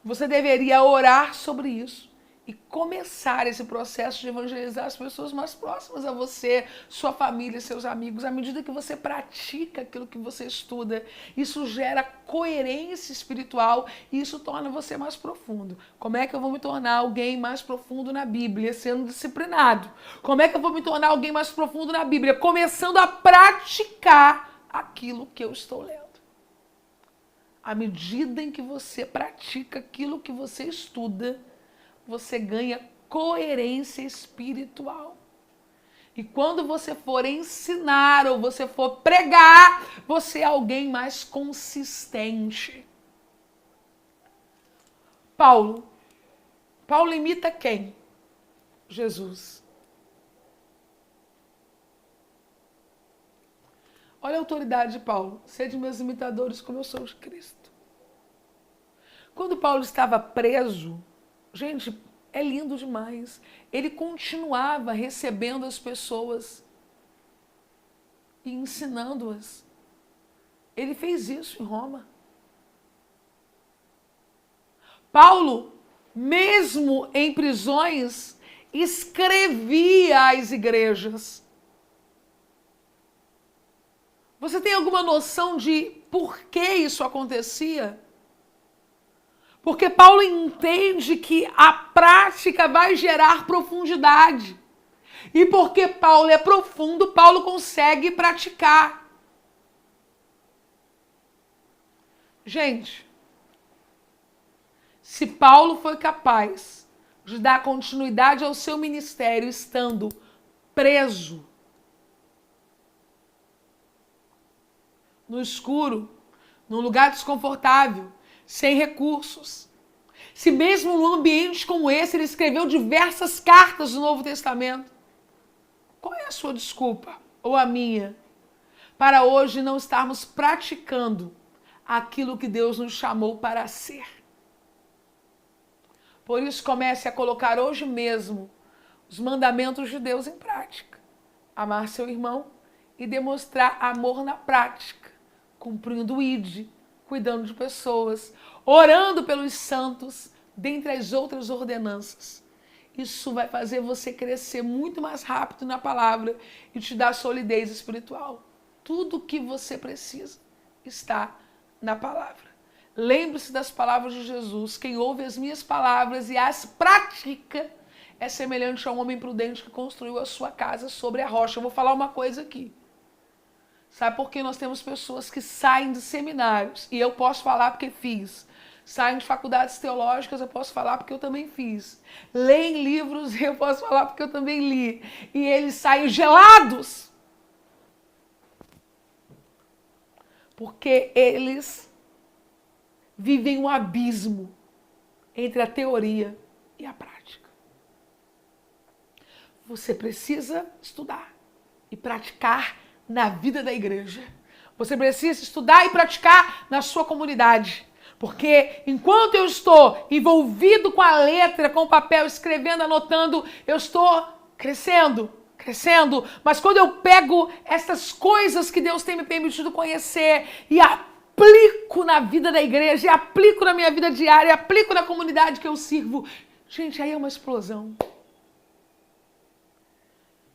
Você deveria orar sobre isso e começar esse processo de evangelizar as pessoas mais próximas a você, sua família, seus amigos. À medida que você pratica aquilo que você estuda, isso gera coerência espiritual e isso torna você mais profundo. Como é que eu vou me tornar alguém mais profundo na Bíblia? Sendo disciplinado. Como é que eu vou me tornar alguém mais profundo na Bíblia? Começando a praticar aquilo que eu estou lendo. À medida em que você pratica aquilo que você estuda, você ganha coerência espiritual. E quando você for ensinar ou você for pregar, você é alguém mais consistente. Paulo imita quem? Jesus. Olha a autoridade de Paulo. Sede meus imitadores como eu sou de Cristo. Quando Paulo estava preso, gente, é lindo demais. Ele continuava recebendo as pessoas e ensinando-as. Ele fez isso em Roma. Paulo, mesmo em prisões, escrevia às igrejas. Você tem alguma noção de por que isso acontecia? Porque Paulo entende que a prática vai gerar profundidade. E porque Paulo é profundo, Paulo consegue praticar. Gente, se Paulo foi capaz de dar continuidade ao seu ministério estando preso, no escuro, num lugar desconfortável, sem recursos. Se mesmo num ambiente como esse ele escreveu diversas cartas do Novo Testamento, qual é a sua desculpa, ou a minha, para hoje não estarmos praticando aquilo que Deus nos chamou para ser? Por isso, comece a colocar hoje mesmo os mandamentos de Deus em prática. Amar seu irmão e demonstrar amor na prática, cumprindo o ID, cuidando de pessoas, orando pelos santos, dentre as outras ordenanças. Isso vai fazer você crescer muito mais rápido na palavra e te dar solidez espiritual. Tudo o que você precisa está na palavra. Lembre-se das palavras de Jesus. Quem ouve as minhas palavras e as pratica é semelhante a um homem prudente que construiu a sua casa sobre a rocha. Eu vou falar uma coisa aqui. Sabe por que nós temos pessoas que saem de seminários? E eu posso falar porque fiz. Saem de faculdades teológicas, eu posso falar porque eu também fiz. Leem livros, eu posso falar porque eu também li. E eles saem gelados. Porque eles vivem um abismo entre a teoria e a prática. Você precisa estudar e praticar na vida da igreja. Você precisa estudar e praticar na sua comunidade. Porque enquanto eu estou envolvido com a letra, com o papel, escrevendo, anotando, eu estou crescendo. Mas quando eu pego essas coisas que Deus tem me permitido conhecer e aplico na vida da igreja, e aplico na minha vida diária, e aplico na comunidade que eu sirvo, gente, aí é uma explosão.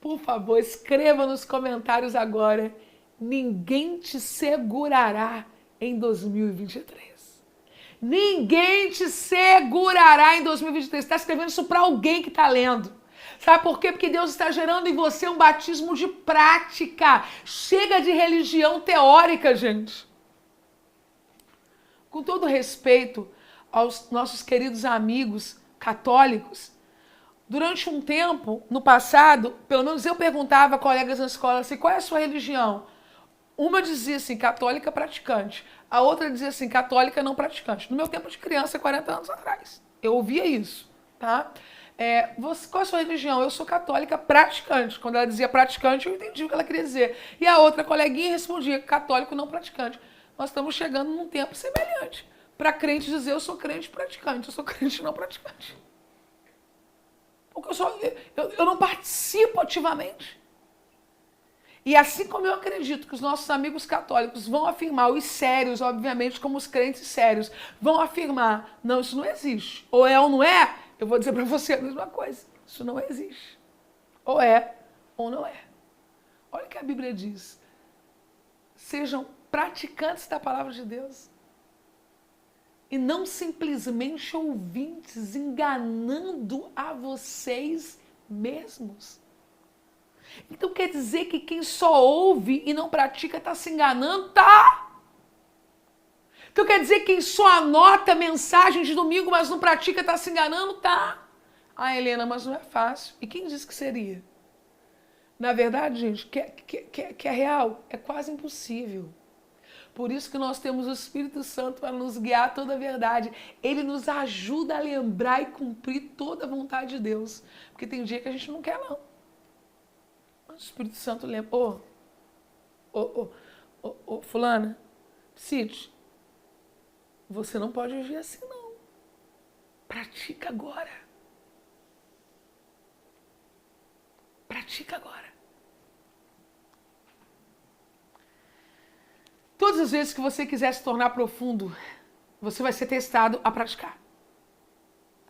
Por favor, escreva nos comentários agora. Ninguém te segurará em 2023. Ninguém te segurará em 2023. Você está escrevendo isso para alguém que está lendo. Sabe por quê? Porque Deus está gerando em você um batismo de prática. Chega de religião teórica, gente. Com todo respeito aos nossos queridos amigos católicos, durante um tempo, no passado, pelo menos eu perguntava a colegas na escola assim, qual é a sua religião? Uma dizia assim, católica praticante. A outra dizia assim, católica não praticante. No meu tempo de criança, 40 anos atrás. Eu ouvia isso, tá? Qual é a sua religião? Eu sou católica praticante. Quando ela dizia praticante, eu entendi o que ela queria dizer. E a outra coleguinha respondia, católico não praticante. Nós estamos chegando num tempo semelhante. Para crente dizer, eu sou crente praticante, eu sou crente não praticante. Porque eu não participo ativamente. E assim como eu acredito que os nossos amigos católicos vão afirmar, os sérios, obviamente, como os crentes sérios, vão afirmar, não, isso não existe. Ou é ou não é, eu vou dizer para você a mesma coisa. Isso não existe. Ou é ou não é. Olha o que a Bíblia diz. Sejam praticantes da palavra de Deus. E não simplesmente ouvintes, enganando a vocês mesmos. Então quer dizer que quem só ouve e não pratica está se enganando? Tá! Então quer dizer que quem só anota mensagem de domingo, mas não pratica, está se enganando? Tá! Ah, Helena, mas não é fácil. E quem disse que seria? Na verdade, gente, que é real, é quase impossível. Por isso que nós temos o Espírito Santo para nos guiar a toda a verdade. Ele nos ajuda a lembrar e cumprir toda a vontade de Deus. Porque tem dia que a gente não quer, não. O Espírito Santo lembra. Fulana, Cid, você não pode agir assim, não. Pratica agora. Pratica agora. Todas as vezes que você quiser se tornar profundo, você vai ser testado a praticar.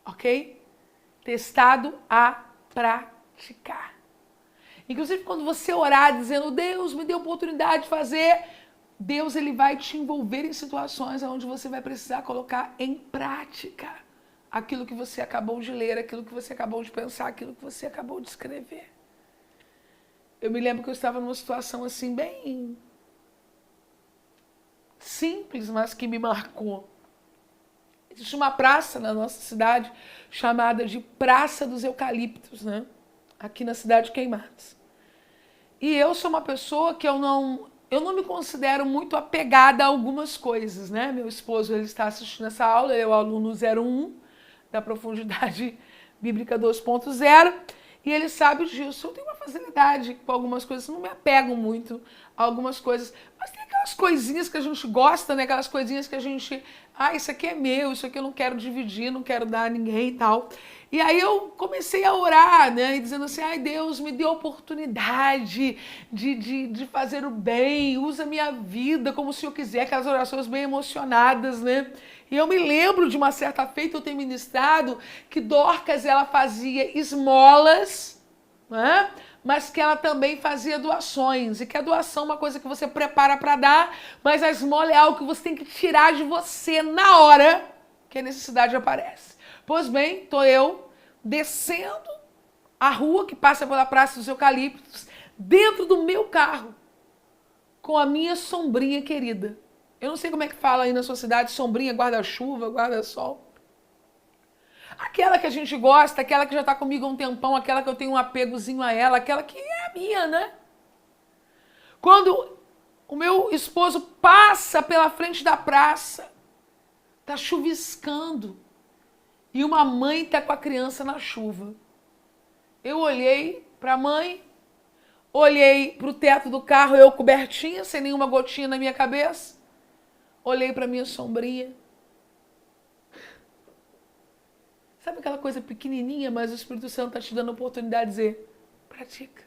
Ok? Testado a praticar. Inclusive, quando você orar dizendo, Deus me deu oportunidade de fazer, Deus ele vai te envolver em situações onde você vai precisar colocar em prática aquilo que você acabou de ler, aquilo que você acabou de pensar, aquilo que você acabou de escrever. Eu me lembro que eu estava numa situação assim bem simples, mas que me marcou. Existe uma praça na nossa cidade chamada de Praça dos Eucaliptos, né? Aqui na cidade de Queimados. E eu sou uma pessoa que eu não me considero muito apegada a algumas coisas, né? Meu esposo ele está assistindo essa aula, ele é o aluno 01 da Profundidade Bíblica 2.0 e ele sabe disso. Eu tenho uma facilidade com algumas coisas, não me apego muito a algumas coisas, mas tem aquelas coisinhas que a gente gosta, né? Aquelas coisinhas que a gente, isso aqui é meu, isso aqui eu não quero dividir, não quero dar a ninguém e tal. E aí eu comecei a orar, né? E dizendo assim, Deus, me dê a oportunidade de fazer o bem, usa a minha vida como o Senhor quiser, aquelas orações bem emocionadas, né? E eu me lembro de uma certa feita eu ter ministrado que Dorcas, ela fazia esmolas, né? Mas que ela também fazia doações. E que a doação é uma coisa que você prepara para dar, mas a esmola é algo que você tem que tirar de você na hora que a necessidade aparece. Pois bem, estou eu descendo a rua que passa pela Praça dos Eucaliptos, dentro do meu carro, com a minha sombrinha querida. Eu não sei como é que fala aí na sua cidade, sombrinha, guarda-chuva, guarda-sol. Aquela que a gente gosta, aquela que já está comigo há um tempão, aquela que eu tenho um apegozinho a ela, aquela que é a minha, né? Quando o meu esposo passa pela frente da praça, tá chuviscando, e uma mãe está com a criança na chuva. Eu olhei para a mãe, olhei para o teto do carro, eu cobertinha, sem nenhuma gotinha na minha cabeça, olhei para minha sombrinha. Sabe aquela coisa pequenininha, mas o Espírito Santo está te dando a oportunidade de dizer, pratica.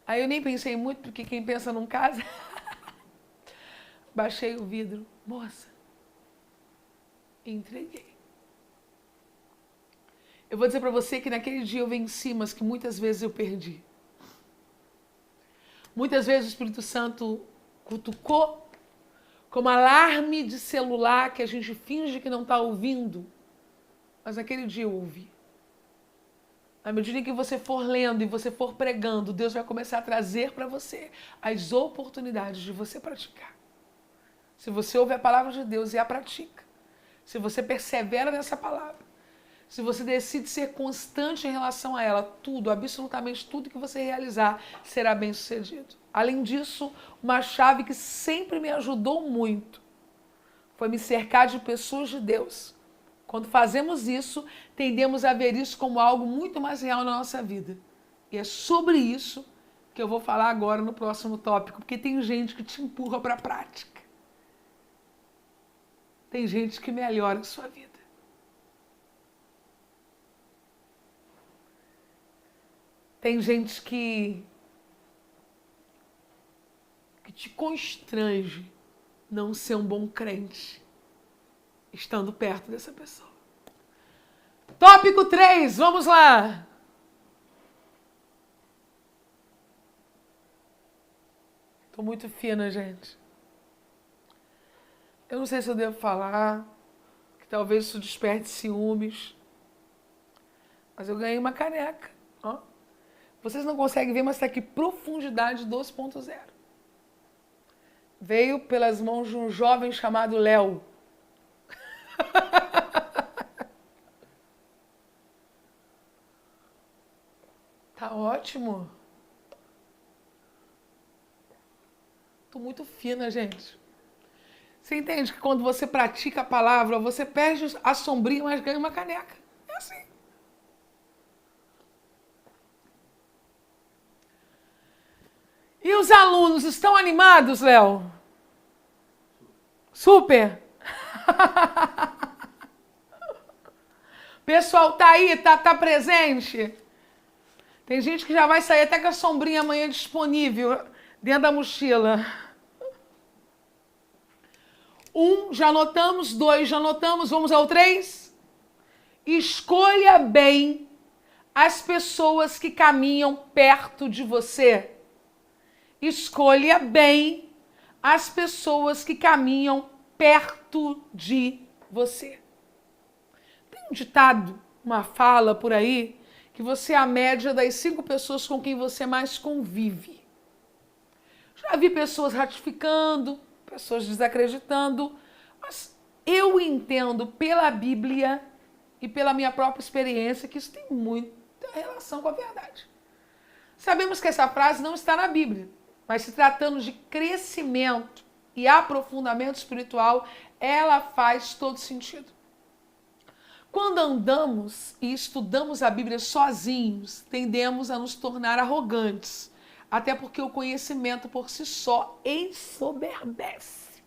Aí eu nem pensei muito, porque quem pensa não casa. Baixei o vidro. Moça, entreguei. Eu vou dizer para você que naquele dia eu venci, mas que muitas vezes eu perdi. Muitas vezes o Espírito Santo cutucou como alarme de celular que a gente finge que não está ouvindo. Mas naquele dia eu ouvi. À medida que você for lendo e você for pregando, Deus vai começar a trazer para você as oportunidades de você praticar. Se você ouve a palavra de Deus e a pratica, se você persevera nessa palavra, se você decide ser constante em relação a ela, tudo, absolutamente tudo que você realizar será bem sucedido. Além disso, uma chave que sempre me ajudou muito foi me cercar de pessoas de Deus. Quando fazemos isso, tendemos a ver isso como algo muito mais real na nossa vida. E é sobre isso que eu vou falar agora no próximo tópico, porque tem gente que te empurra para a prática. Tem gente que melhora a sua vida. Tem gente que te constrange não ser um bom crente estando perto dessa pessoa. Tópico 3, vamos lá. Tô muito fina, gente. Eu não sei se eu devo falar, que talvez isso desperte ciúmes, mas eu ganhei uma caneca, ó. Vocês não conseguem ver, mas está aqui, Profundidade 2.0. Veio pelas mãos de um jovem chamado Léo. Tá ótimo. Tô muito fina, gente. Você entende que quando você pratica a palavra, você perde a sombrinha, mas ganha uma caneca. É assim. E os alunos estão animados, Léo? Super! Pessoal, tá aí, tá presente? Tem gente que já vai sair até com a sombrinha amanhã disponível dentro da mochila. 1, já anotamos. 2, já anotamos. Vamos ao 3? Escolha bem as pessoas que caminham perto de você. Escolha bem as pessoas que caminham perto de você. Tem um ditado, uma fala por aí, que você é a média das 5 pessoas com quem você mais convive. Já vi pessoas ratificando, pessoas desacreditando, mas eu entendo pela Bíblia e pela minha própria experiência que isso tem muita relação com a verdade. Sabemos que essa frase não está na Bíblia, mas se tratando de crescimento e aprofundamento espiritual, ela faz todo sentido. Quando andamos e estudamos a Bíblia sozinhos, tendemos a nos tornar arrogantes, até porque o conhecimento por si só ensoberbece.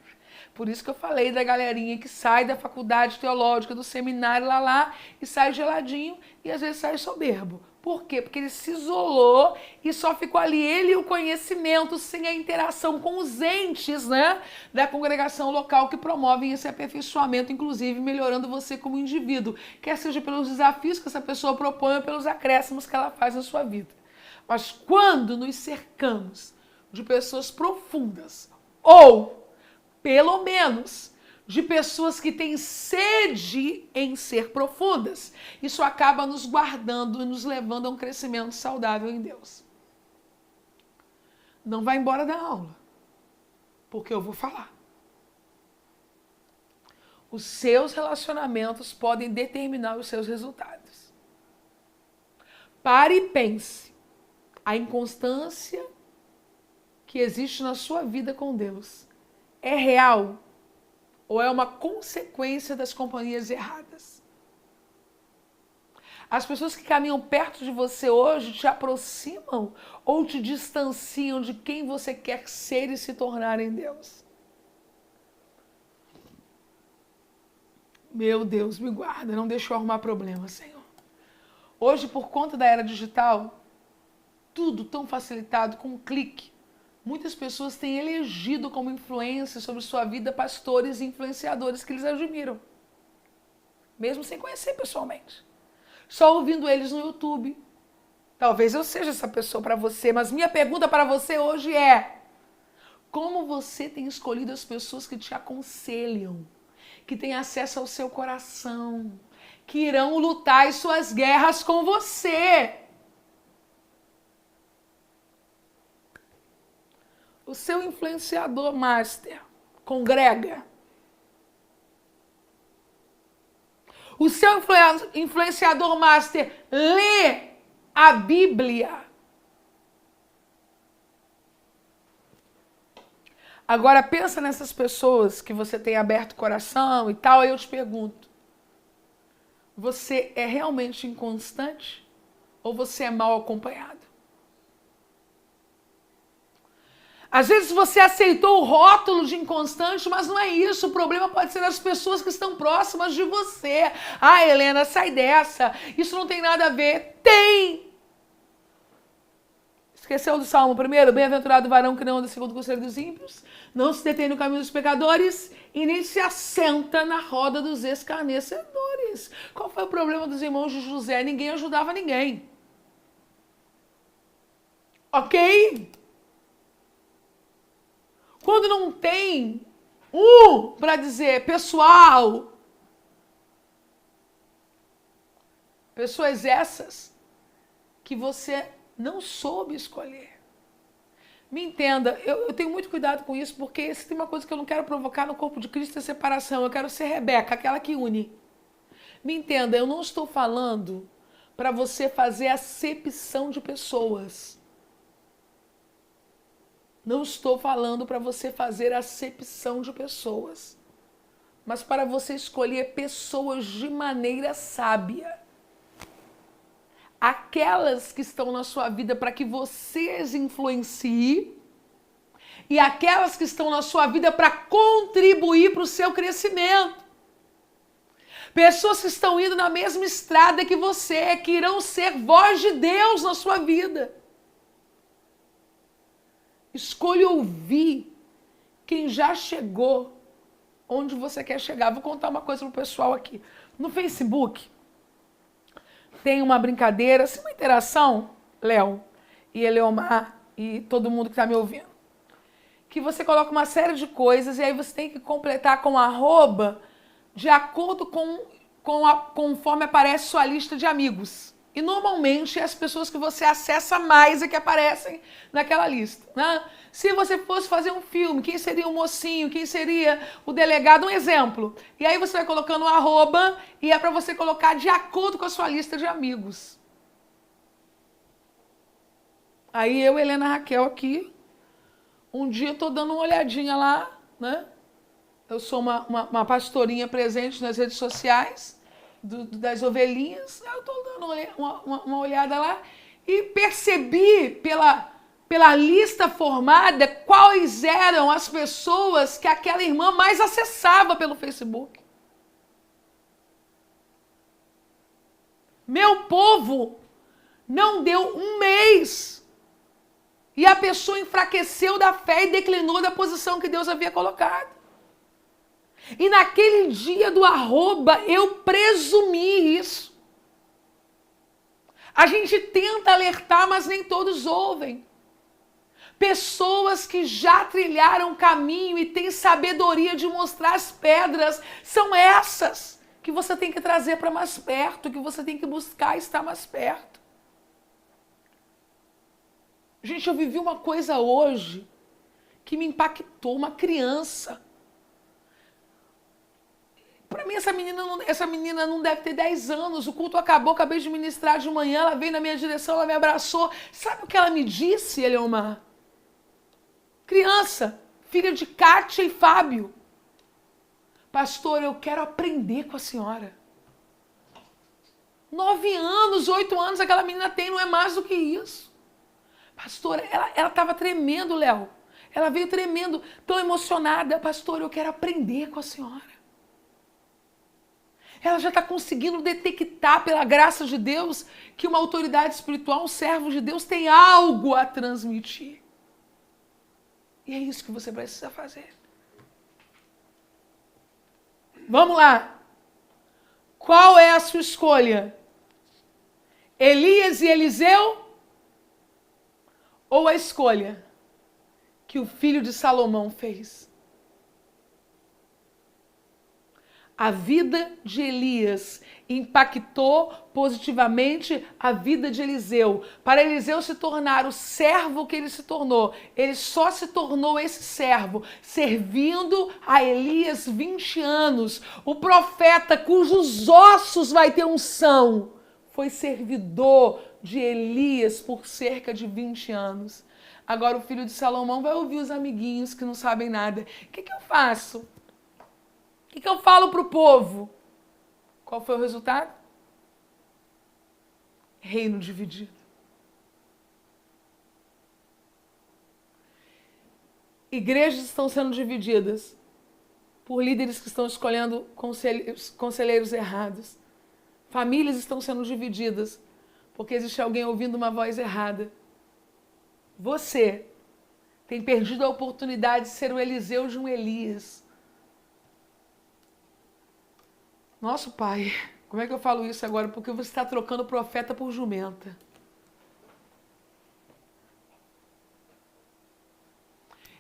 Por isso que eu falei da galerinha que sai da faculdade teológica, do seminário lá, e sai geladinho e às vezes sai soberbo. Por quê? Porque ele se isolou e só ficou ali ele e o conhecimento, sem a interação com os entes, né, da congregação local que promovem esse aperfeiçoamento, inclusive melhorando você como indivíduo, quer seja pelos desafios que essa pessoa propõe ou pelos acréscimos que ela faz na sua vida. Mas quando nos cercamos de pessoas profundas, ou, pelo menos, de pessoas que têm sede em ser profundas. Isso acaba nos guardando e nos levando a um crescimento saudável em Deus. Não vai embora da aula, porque eu vou falar. Os seus relacionamentos podem determinar os seus resultados. Pare e pense. A inconstância que existe na sua vida com Deus é real ou é uma consequência das companhias erradas? As pessoas que caminham perto de você hoje te aproximam ou te distanciam de quem você quer ser e se tornar em Deus? Meu Deus, me guarda, não deixa eu arrumar problema, Senhor. Hoje, por conta da era digital, tudo tão facilitado com um clique. Muitas pessoas têm elegido como influência sobre sua vida pastores e influenciadores que eles admiram, mesmo sem conhecer pessoalmente. Só ouvindo eles no YouTube. Talvez eu seja essa pessoa para você, mas minha pergunta para você hoje é: como você tem escolhido as pessoas que te aconselham, que têm acesso ao seu coração, que irão lutar as suas guerras com você? O seu influenciador master congrega. O seu influenciador master lê a Bíblia. Agora pensa nessas pessoas que você tem aberto o coração e tal, aí eu te pergunto: você é realmente inconstante ou você é mal acompanhado? Às vezes você aceitou o rótulo de inconstante, mas não é isso. O problema pode ser as pessoas que estão próximas de você. Ah, Helena, sai dessa. Isso não tem nada a ver. Tem! Esqueceu do Salmo 1? Bem-aventurado o varão que não anda segundo o conselho dos ímpios, não se detém no caminho dos pecadores e nem se assenta na roda dos escarnecedores. Qual foi o problema dos irmãos de José? Ninguém ajudava ninguém. Ok? Quando não tem para dizer, pessoal, pessoas essas que você não soube escolher. Me entenda, eu tenho muito cuidado com isso, porque se tem uma coisa que eu não quero provocar no corpo de Cristo é separação. Eu quero ser Rebeca, aquela que une. Me entenda, eu não estou falando para você fazer acepção de pessoas. Não estou falando para você fazer acepção de pessoas, mas para você escolher pessoas de maneira sábia. Aquelas que estão na sua vida para que você as influencie e aquelas que estão na sua vida para contribuir para o seu crescimento. Pessoas que estão indo na mesma estrada que você, que irão ser voz de Deus na sua vida. Escolha ouvir quem já chegou onde você quer chegar. Vou contar uma coisa pro pessoal aqui. No Facebook tem uma brincadeira, assim, uma interação, Léo e Eleomar e todo mundo que está me ouvindo, que você coloca uma série de coisas e aí você tem que completar com arroba de acordo conforme aparece sua lista de amigos. E normalmente as pessoas que você acessa mais é que aparecem naquela lista, né? Se você fosse fazer um filme, quem seria o mocinho, quem seria o delegado, um exemplo. E aí você vai colocando um arroba e é para você colocar de acordo com a sua lista de amigos. Aí eu, Helena Raquel, aqui, um dia eu tô dando uma olhadinha lá, né? Eu sou uma pastorinha presente nas redes sociais, das ovelhinhas, eu estou dando uma olhada lá e percebi pela lista formada quais eram as pessoas que aquela irmã mais acessava pelo Facebook. Meu povo, não deu um mês e a pessoa enfraqueceu da fé e declinou da posição que Deus havia colocado. E naquele dia do arroba, eu presumi isso. A gente tenta alertar, mas nem todos ouvem. Pessoas que já trilharam caminho e têm sabedoria de mostrar as pedras. São essas que você tem que trazer para mais perto, que você tem que buscar estar mais perto. Gente, eu vivi uma coisa hoje que me impactou, uma criança. Para mim, essa menina não deve ter 10 anos. O culto acabou, acabei de ministrar de manhã, ela veio na minha direção, ela me abraçou. Sabe o que ela me disse, Eliomar? Criança, filha de Kátia e Fábio. Pastor, eu quero aprender com a senhora. 9 anos, 8 anos aquela menina tem, não é mais do que isso. Pastor, ela estava tremendo, Léo. Ela veio tremendo, tão emocionada. Pastor, eu quero aprender com a senhora. Ela já está conseguindo detectar, pela graça de Deus, que uma autoridade espiritual, um servo de Deus, tem algo a transmitir. E é isso que você precisa fazer. Vamos lá. Qual é a sua escolha? Elias e Eliseu? Ou a escolha que o filho de Salomão fez? A vida de Elias impactou positivamente a vida de Eliseu. Para Eliseu se tornar o servo que ele se tornou, ele só se tornou esse servo, servindo a Elias 20 anos. O profeta cujos ossos vai ter unção foi servidor de Elias por cerca de 20 anos. Agora o filho de Salomão vai ouvir os amiguinhos que não sabem nada. O que eu faço? O que eu falo para o povo? Qual foi o resultado? Reino dividido. Igrejas estão sendo divididas por líderes que estão escolhendo conselheiros errados. Famílias estão sendo divididas porque existe alguém ouvindo uma voz errada. Você tem perdido a oportunidade de ser o Eliseu de um Elias. Nosso pai, como é que eu falo isso agora? Porque você está trocando profeta por jumenta.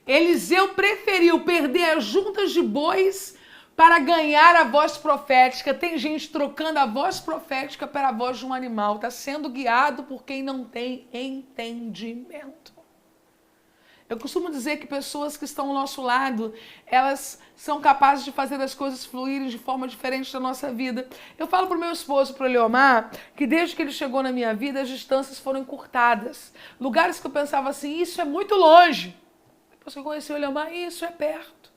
Eliseu preferiu perder as juntas de bois para ganhar a voz profética. Tem gente trocando a voz profética para a voz de um animal. Está sendo guiado por quem não tem entendimento. Eu costumo dizer que pessoas que estão ao nosso lado, elas são capazes de fazer as coisas fluírem de forma diferente da nossa vida. Eu falo para o meu esposo, para o Eliomar, que desde que ele chegou na minha vida, as distâncias foram encurtadas. Lugares que eu pensava assim, isso é muito longe. Depois que eu conheci o Eliomar, isso é perto.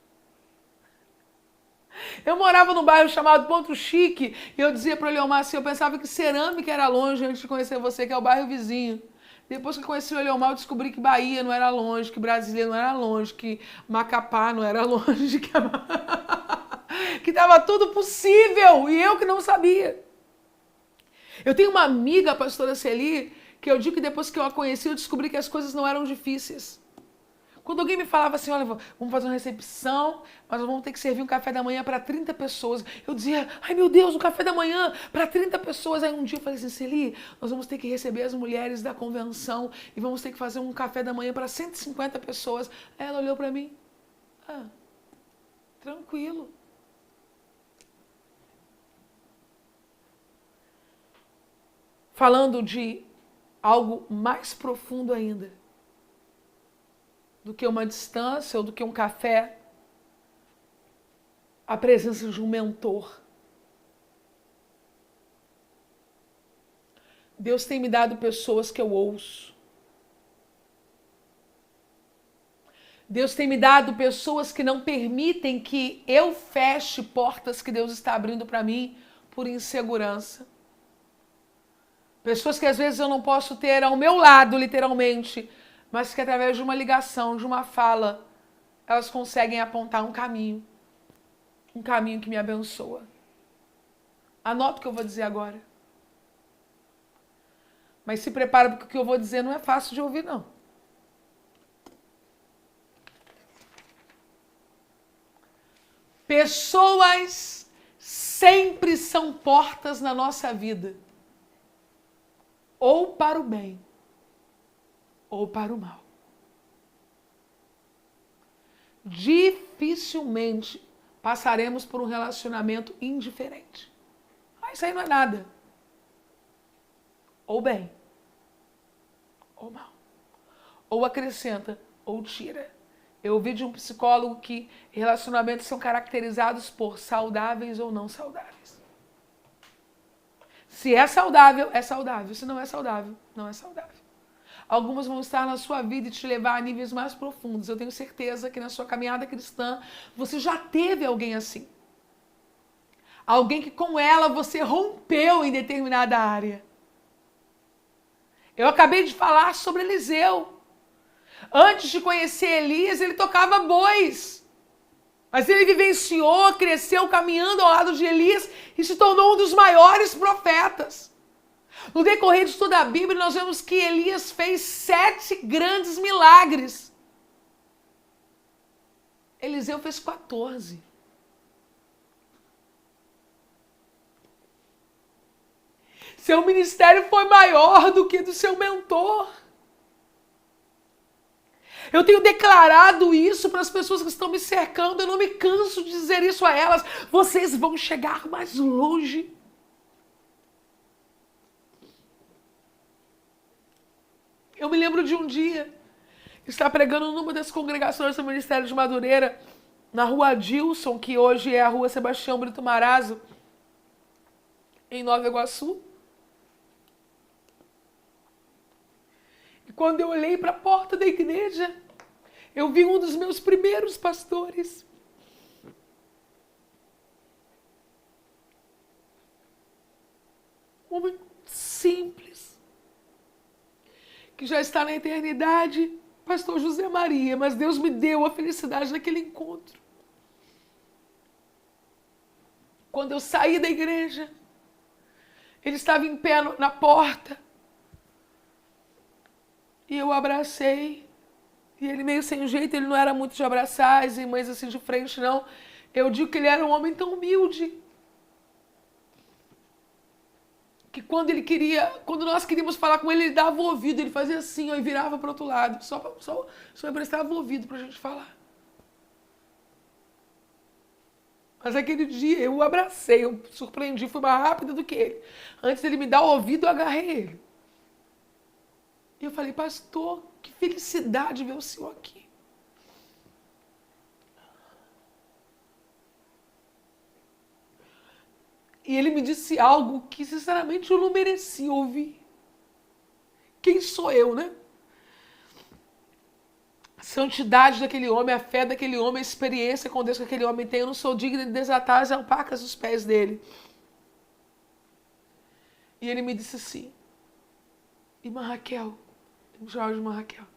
Eu morava num bairro chamado Ponto Chique, e eu dizia para o Eliomar assim, eu pensava que Cerâmica era longe antes de conhecer você, que é o bairro vizinho. Depois que eu conheci o Eliomar, eu descobri que Bahia não era longe, que Brasília não era longe, que Macapá não era longe, que estava tudo possível, e eu que não sabia. Eu tenho uma amiga, a pastora Celi, que eu digo que depois que eu a conheci, eu descobri que as coisas não eram difíceis. Quando alguém me falava assim, olha, vamos fazer uma recepção, mas nós vamos ter que servir um café da manhã para 30 pessoas. Eu dizia, ai meu Deus, um café da manhã para 30 pessoas. Aí um dia eu falei assim, Celi, nós vamos ter que receber as mulheres da convenção e vamos ter que fazer um café da manhã para 150 pessoas. Aí ela olhou para mim, tranquilo. Falando de algo mais profundo ainda do que uma distância ou do que um café, a presença de um mentor. Deus tem me dado pessoas que eu ouço. Deus tem me dado pessoas que não permitem que eu feche portas que Deus está abrindo para mim por insegurança. Pessoas que às vezes eu não posso ter ao meu lado, literalmente, mas que através de uma ligação, de uma fala, elas conseguem apontar um caminho que me abençoa. Anota o que eu vou dizer agora. Mas se prepara, porque o que eu vou dizer não é fácil de ouvir, não. Pessoas sempre são portas na nossa vida, ou para o bem, ou para o mal. dificilmente passaremos por um relacionamento indiferente. Ah, isso aí não é nada. Ou bem, ou mal. Ou acrescenta, ou tira. Eu ouvi de um psicólogo que relacionamentos são caracterizados por saudáveis ou não saudáveis. Se é saudável, é saudável. Se não é saudável, não é saudável. Algumas vão estar na sua vida e te levar a níveis mais profundos. Eu tenho certeza que na sua caminhada cristã, você já teve alguém assim. Alguém que com ela você rompeu em determinada área. Eu acabei de falar sobre Eliseu. Antes de conhecer Elias, ele tocava bois. Mas ele vivenciou, cresceu caminhando ao lado de Elias e se tornou um dos maiores profetas. No decorrer de toda a Bíblia, nós vemos que Elias fez 7 grandes milagres. Eliseu fez 14. Seu ministério foi maior do que do seu mentor. Eu tenho declarado isso para as pessoas que estão me cercando. Eu não me canso de dizer isso a elas. Vocês vão chegar mais longe. Eu me lembro de um dia estar pregando numa das congregações do Ministério de Madureira, na rua Adilson, que hoje é a rua Sebastião Brito Marazzo, em Nova Iguaçu. E quando eu olhei para a porta da igreja, eu vi um dos meus primeiros pastores. Um homem simples, que já está na eternidade, pastor José Maria, mas Deus me deu a felicidade daquele encontro. Quando eu saí da igreja, ele estava em pé na porta, e eu abracei, e ele meio sem jeito, ele não era muito de abraçar as irmãs assim de frente, não. Eu digo que ele era um homem tão humilde, que quando nós queríamos falar com ele, ele dava o ouvido, ele fazia assim, ó, e virava para o outro lado, só emprestava o ouvido para a gente falar. Mas aquele dia eu o abracei, eu surpreendi, fui mais rápida do que ele. Antes dele me dar o ouvido, eu agarrei ele. E eu falei, pastor, que felicidade ver o senhor aqui. E ele me disse algo que, sinceramente, eu não merecia ouvir. Quem sou eu, né? A santidade daquele homem, a fé daquele homem, a experiência com Deus que aquele homem tem, eu não sou digna de desatar as alpacas dos pés dele. E ele me disse assim, irmã Raquel, Jorge, irmã Raquel,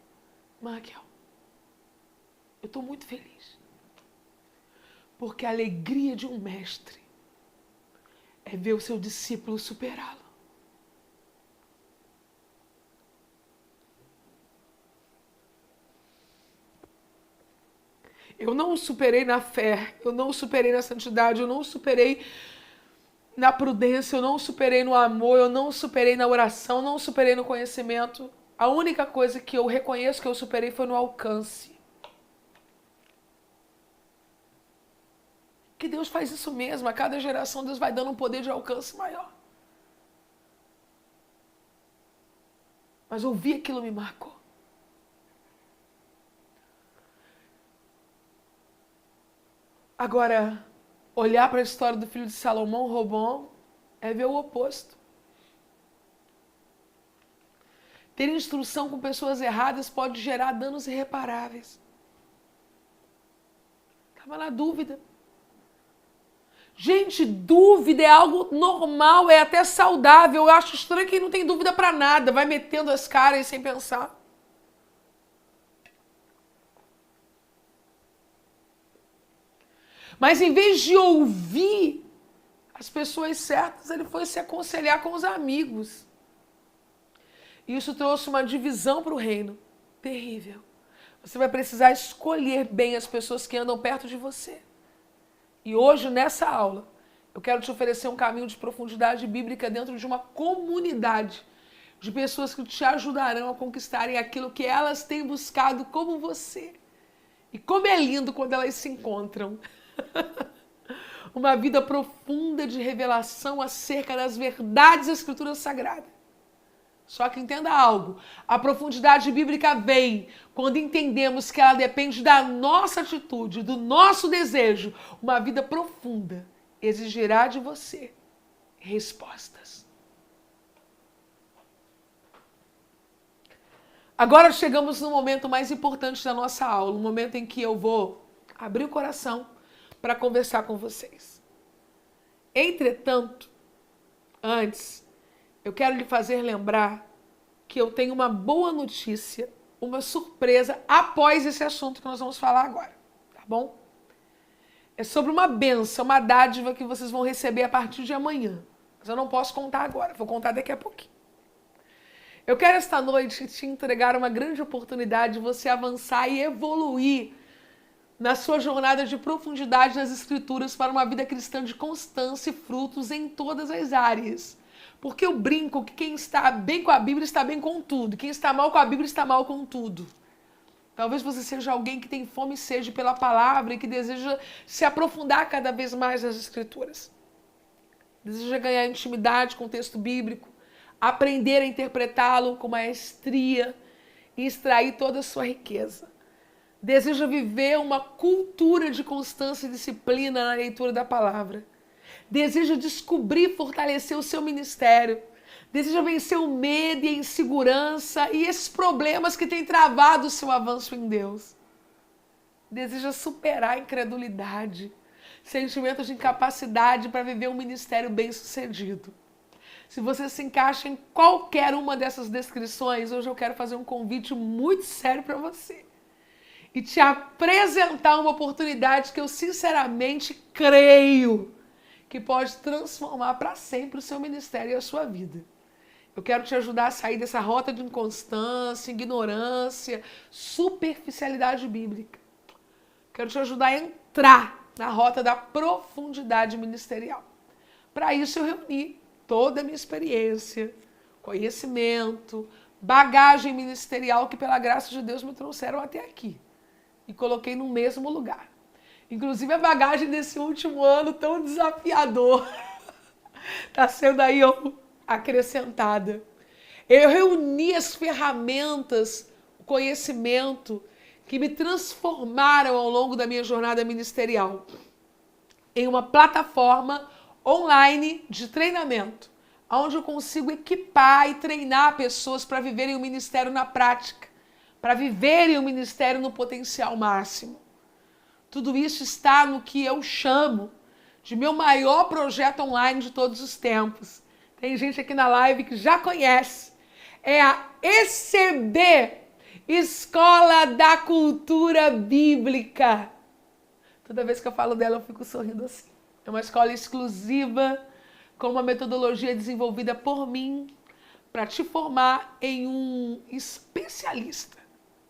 eu estou muito feliz. Porque a alegria de um mestre é ver o seu discípulo superá-lo. Eu não o superei na fé, eu não o superei na santidade, eu não o superei na prudência, eu não o superei no amor, eu não o superei na oração, eu não o superei no conhecimento. A única coisa que eu reconheço que eu superei foi no alcance. Que Deus faz isso mesmo, a cada geração Deus vai dando um poder de alcance maior. Mas ouvir aquilo me marcou. Agora, olhar para a história do filho de Salomão, Robão, é ver o oposto. Ter instrução com pessoas erradas pode gerar danos irreparáveis. Estava na dúvida. Gente, dúvida é algo normal, é até saudável. Eu acho estranho quem não tem dúvida para nada, vai metendo as caras sem pensar. Mas em vez de ouvir as pessoas certas, ele foi se aconselhar com os amigos. E isso trouxe uma divisão para o reino terrível. Você vai precisar escolher bem as pessoas que andam perto de você. E hoje, nessa aula, eu quero te oferecer um caminho de profundidade bíblica dentro de uma comunidade de pessoas que te ajudarão a conquistarem aquilo que elas têm buscado como você. E como é lindo quando elas se encontram. Uma vida profunda de revelação acerca das verdades da Escritura Sagrada. Só que entenda algo, a profundidade bíblica vem quando entendemos que ela depende da nossa atitude, do nosso desejo. Uma vida profunda exigirá de você respostas. Agora chegamos no momento mais importante da nossa aula, um momento em que eu vou abrir o coração para conversar com vocês. Entretanto, antes, eu quero lhe fazer lembrar que eu tenho uma boa notícia, uma surpresa após esse assunto que nós vamos falar agora, tá bom? É sobre uma bênção, uma dádiva que vocês vão receber a partir de amanhã. Mas eu não posso contar agora, vou contar daqui a pouquinho. Eu quero esta noite te entregar uma grande oportunidade de você avançar e evoluir na sua jornada de profundidade nas Escrituras para uma vida cristã de constância e frutos em todas as áreas. Porque eu brinco que quem está bem com a Bíblia está bem com tudo. Quem está mal com a Bíblia está mal com tudo. Talvez você seja alguém que tem fome e sede pela palavra e que deseja se aprofundar cada vez mais nas Escrituras. Deseja ganhar intimidade com o texto bíblico, aprender a interpretá-lo com maestria e extrair toda a sua riqueza. Deseja viver uma cultura de constância e disciplina na leitura da palavra. Deseja descobrir e fortalecer o seu ministério. Deseja vencer o medo e a insegurança e esses problemas que têm travado o seu avanço em Deus. Deseja superar a incredulidade, sentimentos de incapacidade para viver um ministério bem-sucedido. Se você se encaixa em qualquer uma dessas descrições, hoje eu quero fazer um convite muito sério para você. E te apresentar uma oportunidade que eu sinceramente creio que pode transformar para sempre o seu ministério e a sua vida. Eu quero te ajudar a sair dessa rota de inconstância, ignorância, superficialidade bíblica. Quero te ajudar a entrar na rota da profundidade ministerial. Para isso eu reuni toda a minha experiência, conhecimento, bagagem ministerial que pela graça de Deus me trouxeram até aqui. E coloquei no mesmo lugar. Inclusive a bagagem desse último ano tão desafiador está sendo aí acrescentada. Eu reuni as ferramentas, o conhecimento que me transformaram ao longo da minha jornada ministerial em uma plataforma online de treinamento, onde eu consigo equipar e treinar pessoas para viverem o ministério na prática, para viverem o ministério no potencial máximo. Tudo isso está no que eu chamo de meu maior projeto online de todos os tempos. Tem gente aqui na live que já conhece. É a ECB, Escola da Cultura Bíblica. Toda vez que eu falo dela, eu fico sorrindo assim. É uma escola exclusiva, com uma metodologia desenvolvida por mim, para te formar em um especialista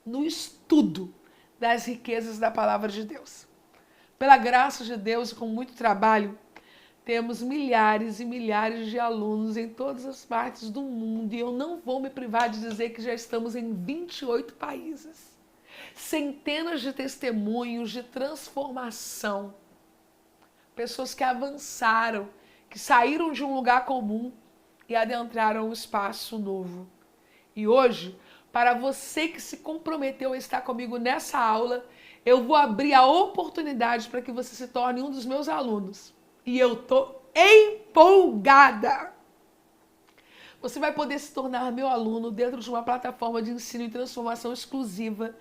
no estudo das riquezas da palavra de Deus. Pela graça de Deus e com muito trabalho, temos milhares e milhares de alunos em todas as partes do mundo e eu não vou me privar de dizer que já estamos em 28 países. Centenas de testemunhos de transformação. Pessoas que avançaram, que saíram de um lugar comum e adentraram um espaço novo. E hoje, para você que se comprometeu a estar comigo nessa aula, eu vou abrir a oportunidade para que você se torne um dos meus alunos. E eu tô empolgada! Você vai poder se tornar meu aluno dentro de uma plataforma de ensino e transformação exclusiva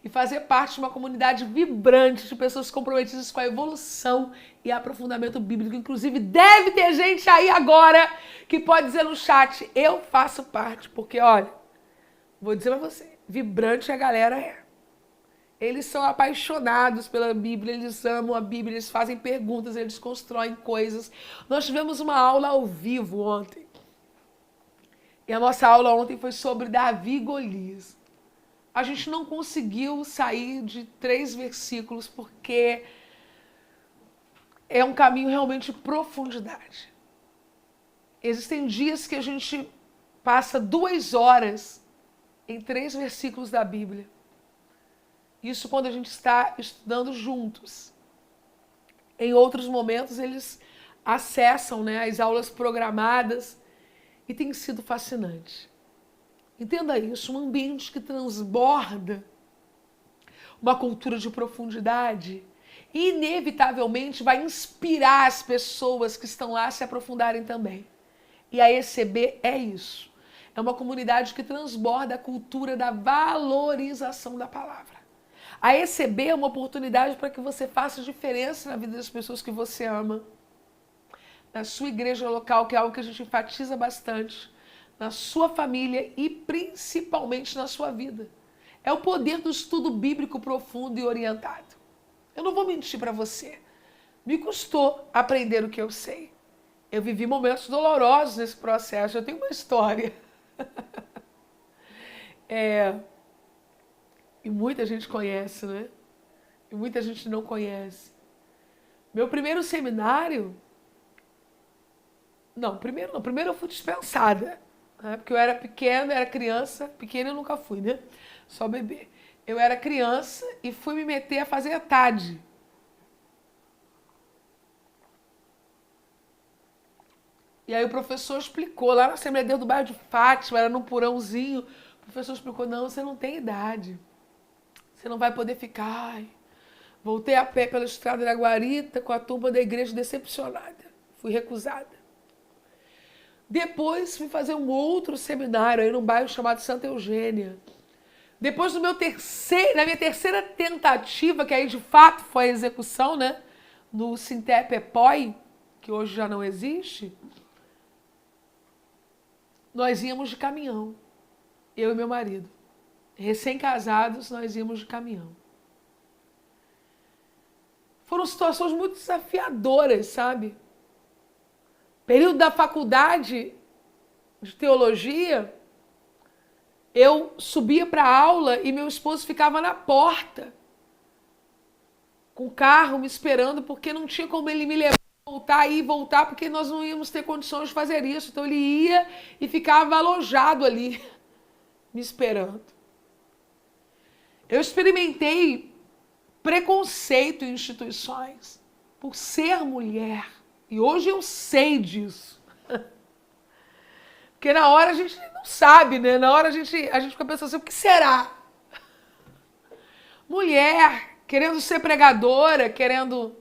e fazer parte de uma comunidade vibrante de pessoas comprometidas com a evolução e aprofundamento bíblico. Inclusive, deve ter gente aí agora que pode dizer no chat, eu faço parte, porque, olha, vou dizer pra você, vibrante a galera é. Eles são apaixonados pela Bíblia, eles amam a Bíblia, eles fazem perguntas, eles constroem coisas. Nós tivemos uma aula ao vivo ontem. E a nossa aula ontem foi sobre Davi e Golias. A gente não conseguiu sair de 3 versículos porque é um caminho realmente de profundidade. Existem dias que a gente passa 2 horas em 3 versículos da Bíblia. Isso quando a gente está estudando juntos. Em outros momentos, eles acessam, né, as aulas programadas e tem sido fascinante. Entenda isso, um ambiente que transborda uma cultura de profundidade, inevitavelmente vai inspirar as pessoas que estão lá a se aprofundarem também. E a ECB é isso. É uma comunidade que transborda a cultura da valorização da palavra. A ECB é uma oportunidade para que você faça diferença na vida das pessoas que você ama. Na sua igreja local, que é algo que a gente enfatiza bastante. Na sua família e principalmente na sua vida. É o poder do estudo bíblico profundo e orientado. Eu não vou mentir para você. Me custou aprender o que eu sei. Eu vivi momentos dolorosos nesse processo. Eu tenho uma história. E muita gente conhece, né? E muita gente não conhece. Meu primeiro seminário... Não, primeiro eu fui dispensada. Né? Porque eu era pequena, era criança. Pequena eu nunca fui, né? Só bebê. Eu era criança e fui me meter a fazer a TAD. E aí o professor explicou, lá na Assembleia de Deus do bairro de Fátima, era num porãozinho, o professor explicou, não, você não tem idade. Você não vai poder ficar. Ai. Voltei a pé pela estrada da Guarita com a turma da igreja decepcionada. Fui recusada. Depois fui fazer um outro seminário aí num bairro chamado Santa Eugênia. Depois da minha terceira tentativa, que aí de fato foi a execução, né? No Sintep EPOI, que hoje já não existe, nós íamos de caminhão. Eu e meu marido. Recém-casados, nós íamos de caminhão. Foram situações muito desafiadoras, sabe? Período da faculdade de teologia, eu subia para a aula e meu esposo ficava na porta, com o carro me esperando, porque não tinha como ele me levar, voltar e voltar, porque nós não íamos ter condições de fazer isso. Então ele ia e ficava alojado ali, me esperando. Eu experimentei preconceito em instituições por ser mulher. E hoje eu sei disso. Porque na hora a gente não sabe, né? Na hora a gente fica pensando assim, o que será? Mulher, querendo ser pregadora, querendo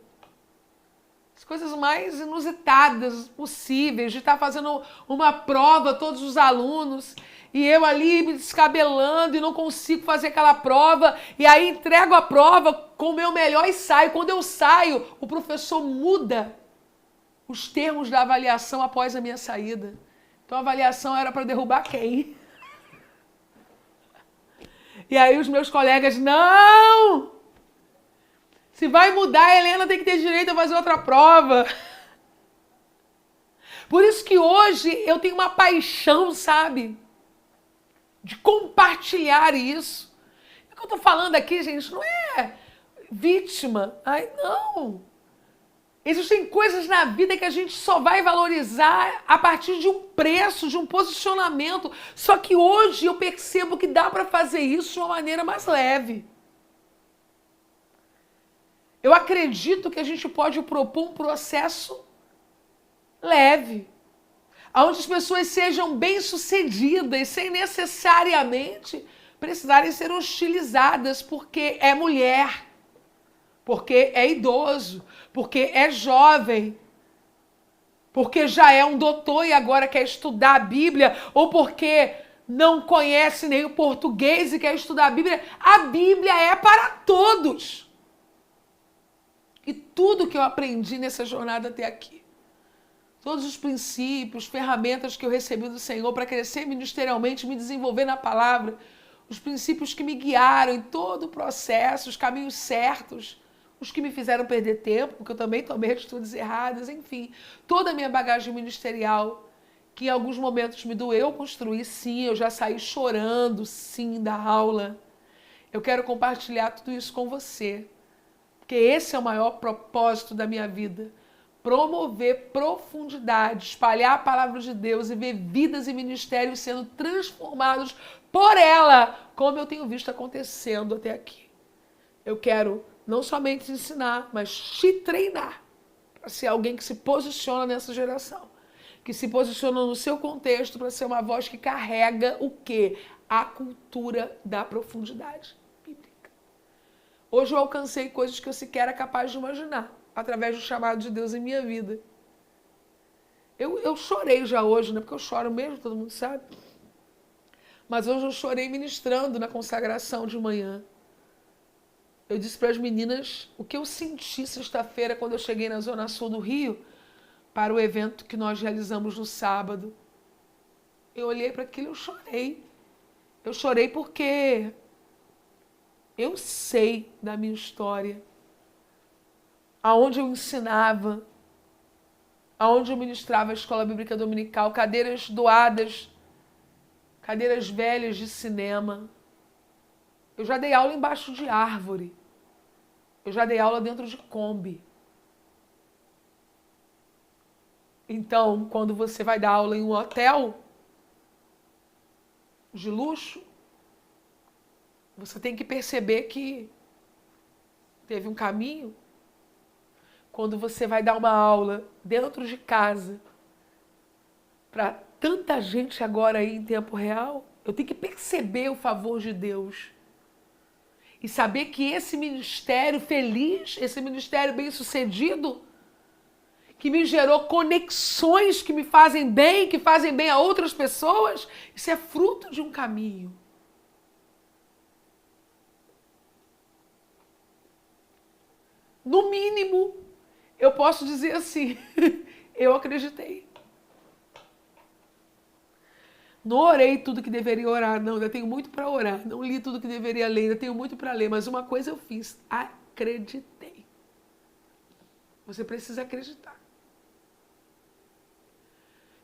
as coisas mais inusitadas possíveis, de estar fazendo uma prova, todos os alunos, e eu ali me descabelando e não consigo fazer aquela prova, e aí entrego a prova com o meu melhor e saio. Quando eu saio, o professor muda os termos da avaliação após a minha saída. Então a avaliação era para derrubar quem? E aí os meus colegas, não! Se vai mudar, a Helena tem que ter direito a fazer outra prova. Por isso que hoje eu tenho uma paixão, sabe? De compartilhar isso. O que eu estou falando aqui, gente, não é vítima. Ai, não! Existem coisas na vida que a gente só vai valorizar a partir de um preço, de um posicionamento. Só que hoje eu percebo que dá para fazer isso de uma maneira mais leve. Eu acredito que a gente pode propor um processo leve, onde as pessoas sejam bem-sucedidas, sem necessariamente precisarem ser hostilizadas, porque é mulher, porque é idoso, porque é jovem, porque já é um doutor e agora quer estudar a Bíblia, ou porque não conhece nem o português e quer estudar a Bíblia. A Bíblia é para todos. E tudo que eu aprendi nessa jornada até aqui, todos os princípios, ferramentas que eu recebi do Senhor para crescer ministerialmente, me desenvolver na palavra, os princípios que me guiaram em todo o processo, os caminhos certos, os que me fizeram perder tempo, porque eu também tomei atitudes erradas, enfim, toda a minha bagagem ministerial, que em alguns momentos me doeu construir, sim, eu já saí chorando, sim, da aula. Eu quero compartilhar tudo isso com você, porque esse é o maior propósito da minha vida, promover profundidade, espalhar a palavra de Deus e ver vidas e ministérios sendo transformados por ela, como eu tenho visto acontecendo até aqui. Eu quero não somente te ensinar, mas te treinar para ser alguém que se posiciona nessa geração, que se posiciona no seu contexto para ser uma voz que carrega o quê? A cultura da profundidade bíblica. Hoje eu alcancei coisas que eu sequer era capaz de imaginar, através do chamado de Deus em minha vida. Eu chorei já hoje, né? Porque eu choro mesmo, todo mundo sabe. Mas hoje eu chorei ministrando na consagração de manhã. Eu disse para as meninas o que eu senti sexta-feira quando eu cheguei na Zona Sul do Rio para o evento que nós realizamos no sábado. Eu olhei para aquilo e eu chorei. Eu chorei porque eu sei da minha história, aonde eu ensinava, aonde eu ministrava a escola bíblica dominical, cadeiras doadas, cadeiras velhas de cinema. Eu já dei aula embaixo de árvore. Eu já dei aula dentro de Kombi. Então, quando você vai dar aula em um hotel de luxo, você tem que perceber que teve um caminho. Quando você vai dar uma aula dentro de casa, para tanta gente agora aí em tempo real, eu tenho que perceber o favor de Deus. E saber que esse ministério feliz, esse ministério bem-sucedido, que me gerou conexões que me fazem bem, que fazem bem a outras pessoas, isso é fruto de um caminho. No mínimo, eu posso dizer assim, eu acreditei. Não orei tudo que deveria orar, não, ainda tenho muito para orar. Não li tudo que deveria ler, ainda tenho muito para ler. Mas uma coisa eu fiz, acreditei. Você precisa acreditar.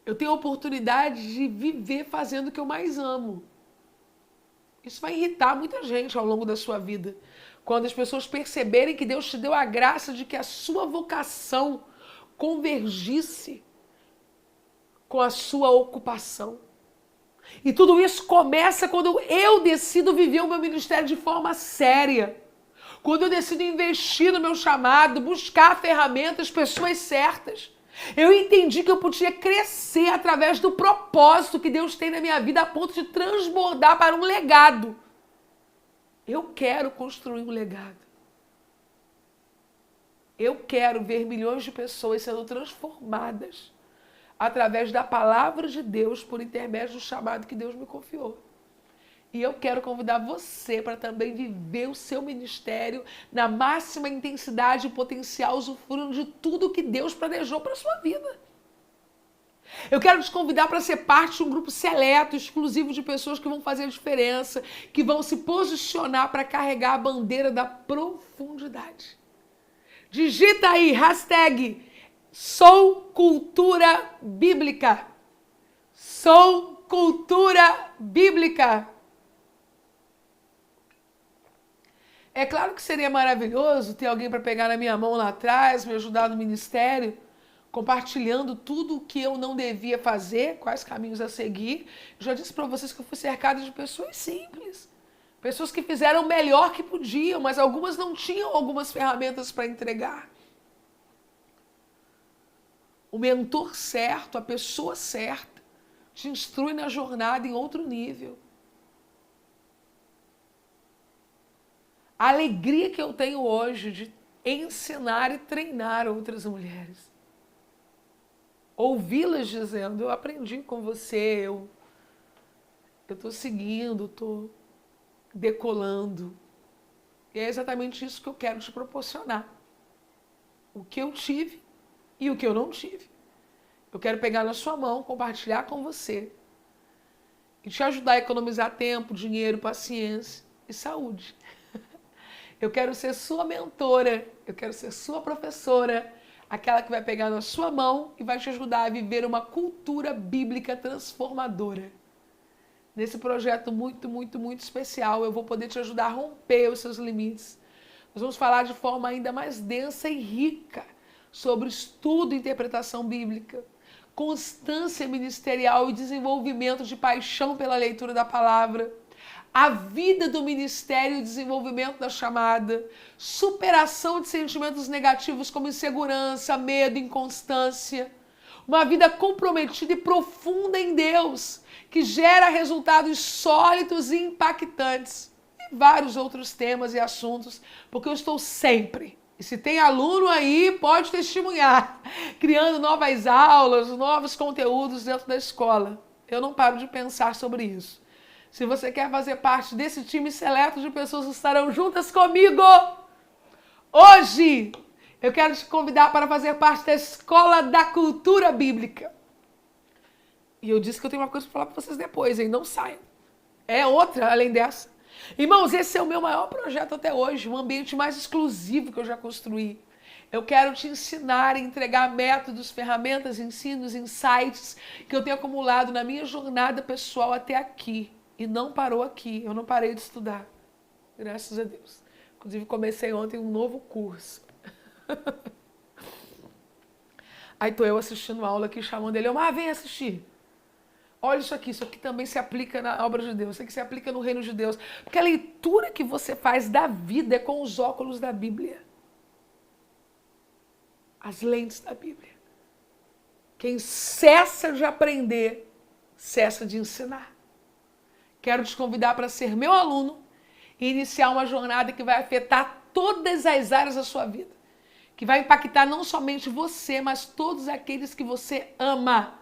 Eu tenho a oportunidade de viver fazendo o que eu mais amo. Isso vai irritar muita gente ao longo da sua vida. Quando as pessoas perceberem que Deus te deu a graça de que a sua vocação convergisse com a sua ocupação. E tudo isso começa quando eu decido viver o meu ministério de forma séria. Quando eu decido investir no meu chamado, buscar ferramentas, pessoas certas. Eu entendi que eu podia crescer através do propósito que Deus tem na minha vida a ponto de transbordar para um legado. Eu quero construir um legado. Eu quero ver milhões de pessoas sendo transformadas através da palavra de Deus por intermédio do chamado que Deus me confiou. E eu quero convidar você para também viver o seu ministério na máxima intensidade e potencial, usufruindo de tudo que Deus planejou para a sua vida. Eu quero te convidar para ser parte de um grupo seleto, exclusivo de pessoas que vão fazer a diferença, que vão se posicionar para carregar a bandeira da profundidade. Digita aí, hashtag Sou Cultura Bíblica. Sou Cultura Bíblica. É claro que seria maravilhoso ter alguém para pegar na minha mão lá atrás, me ajudar no ministério, compartilhando tudo o que eu não devia fazer, quais caminhos a seguir. Eu já disse para vocês que eu fui cercada de pessoas simples. Pessoas que fizeram o melhor que podiam, mas algumas não tinham algumas ferramentas para entregar. O mentor certo, a pessoa certa, te instrui na jornada em outro nível. A alegria que eu tenho hoje de ensinar e treinar outras mulheres. Ouvi-las dizendo, eu aprendi com você, eu estou seguindo, estou decolando. E é exatamente isso que eu quero te proporcionar. O que eu tive e o que eu não tive. Eu quero pegar na sua mão, compartilhar com você e te ajudar a economizar tempo, dinheiro, paciência e saúde. Eu quero ser sua mentora, eu quero ser sua professora, aquela que vai pegar na sua mão e vai te ajudar a viver uma cultura bíblica transformadora. Nesse projeto muito, muito, muito especial, eu vou poder te ajudar a romper os seus limites. Nós vamos falar de forma ainda mais densa e rica sobre estudo e interpretação bíblica, constância ministerial e desenvolvimento de paixão pela leitura da palavra, a vida do ministério e o desenvolvimento da chamada, superação de sentimentos negativos como insegurança, medo, inconstância, uma vida comprometida e profunda em Deus, que gera resultados sólidos e impactantes, e vários outros temas e assuntos, porque eu estou sempre, e se tem aluno aí, pode testemunhar, criando novas aulas, novos conteúdos dentro da escola. Eu não paro de pensar sobre isso. Se você quer fazer parte desse time seleto de pessoas que estarão juntas comigo, hoje eu quero te convidar para fazer parte da Escola da Cultura Bíblica. E eu disse que eu tenho uma coisa para falar para vocês depois, hein? Não saiam. É outra além dessa. Irmãos, esse é o meu maior projeto até hoje, um ambiente mais exclusivo que eu já construí. Eu quero te ensinar e entregar métodos, ferramentas, ensinos, insights que eu tenho acumulado na minha jornada pessoal até aqui. E não parou aqui, eu não parei de estudar. Graças a Deus. Inclusive, comecei ontem um novo curso. Aí tô eu assistindo a aula aqui, chamando ele, vem assistir. Olha isso aqui também se aplica na obra de Deus, isso aqui se aplica no reino de Deus. Porque a leitura que você faz da vida é com os óculos da Bíblia. As lentes da Bíblia. Quem cessa de aprender, cessa de ensinar. Quero te convidar para ser meu aluno e iniciar uma jornada que vai afetar todas as áreas da sua vida. Que vai impactar não somente você, mas todos aqueles que você ama.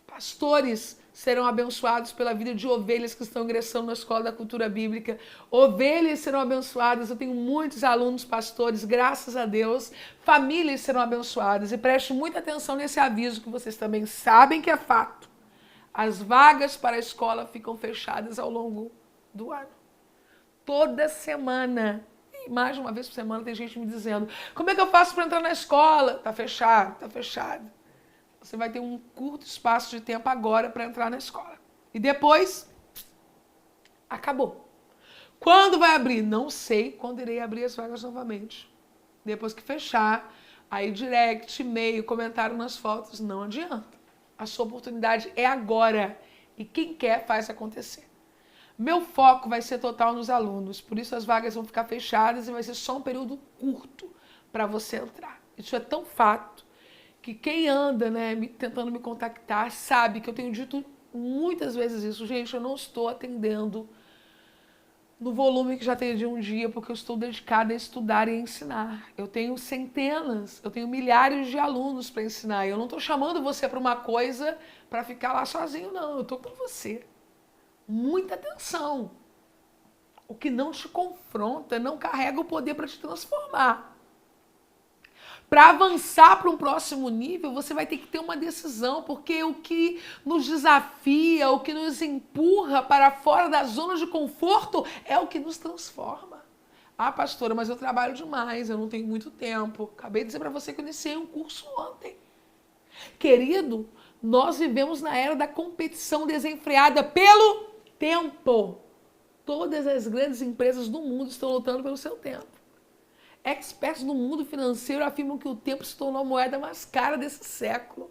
Pastores serão abençoados pela vida de ovelhas que estão ingressando na Escola da Cultura Bíblica. Ovelhas serão abençoadas. Eu tenho muitos alunos pastores, graças a Deus. Famílias serão abençoadas. E preste muita atenção nesse aviso que vocês também sabem que é fato. As vagas para a escola ficam fechadas ao longo do ano. Toda semana. E mais de uma vez por semana tem gente me dizendo, como é que eu faço para entrar na escola? Tá fechado, tá fechado. Você vai ter um curto espaço de tempo agora para entrar na escola. E depois, acabou. Quando vai abrir? Não sei quando irei abrir as vagas novamente. Depois que fechar, aí direct, e-mail, comentário nas fotos, não adianta. A sua oportunidade é agora. E quem quer faz acontecer. Meu foco vai ser total nos alunos. Por isso as vagas vão ficar fechadas e vai ser só um período curto para você entrar. Isso é tão fato que quem anda, tentando me contactar sabe que eu tenho dito muitas vezes isso. Gente, eu não estou atendendo no volume que já atendi um dia, porque eu estou dedicada a estudar e a ensinar. Eu tenho centenas, eu tenho milhares de alunos para ensinar. Eu não estou chamando você para uma coisa para ficar lá sozinho, não. Eu estou com você. Muita atenção. O que não te confronta não carrega o poder para te transformar. Para avançar para um próximo nível, você vai ter que ter uma decisão, porque o que nos desafia, o que nos empurra para fora da zona de conforto é o que nos transforma. Ah, pastora, mas eu trabalho demais, eu não tenho muito tempo. Acabei de dizer para você que eu iniciei um curso ontem. Querido, nós vivemos na era da competição desenfreada pelo tempo. Todas as grandes empresas do mundo estão lutando pelo seu tempo. Experts no mundo financeiro afirmam que o tempo se tornou a moeda mais cara desse século.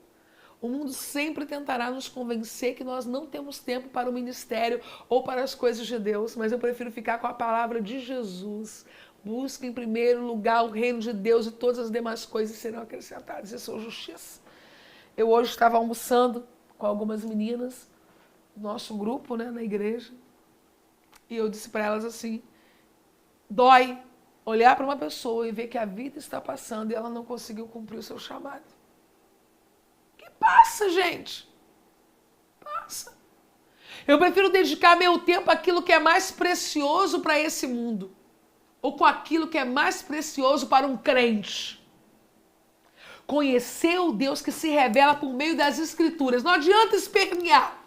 O mundo sempre tentará nos convencer que nós não temos tempo para o ministério ou para as coisas de Deus, mas eu prefiro ficar com a palavra de Jesus. Busque em primeiro lugar o reino de Deus e todas as demais coisas serão acrescentadas. Isso é justiça. Eu hoje estava almoçando com algumas meninas, nosso grupo, na igreja, e eu disse para elas assim, dói olhar para uma pessoa e ver que a vida está passando e ela não conseguiu cumprir o seu chamado. Que passa, gente. Passa. Eu prefiro dedicar meu tempo àquilo que é mais precioso para esse mundo. Ou com aquilo que é mais precioso para um crente. Conhecer o Deus que se revela por meio das Escrituras. Não adianta espernear.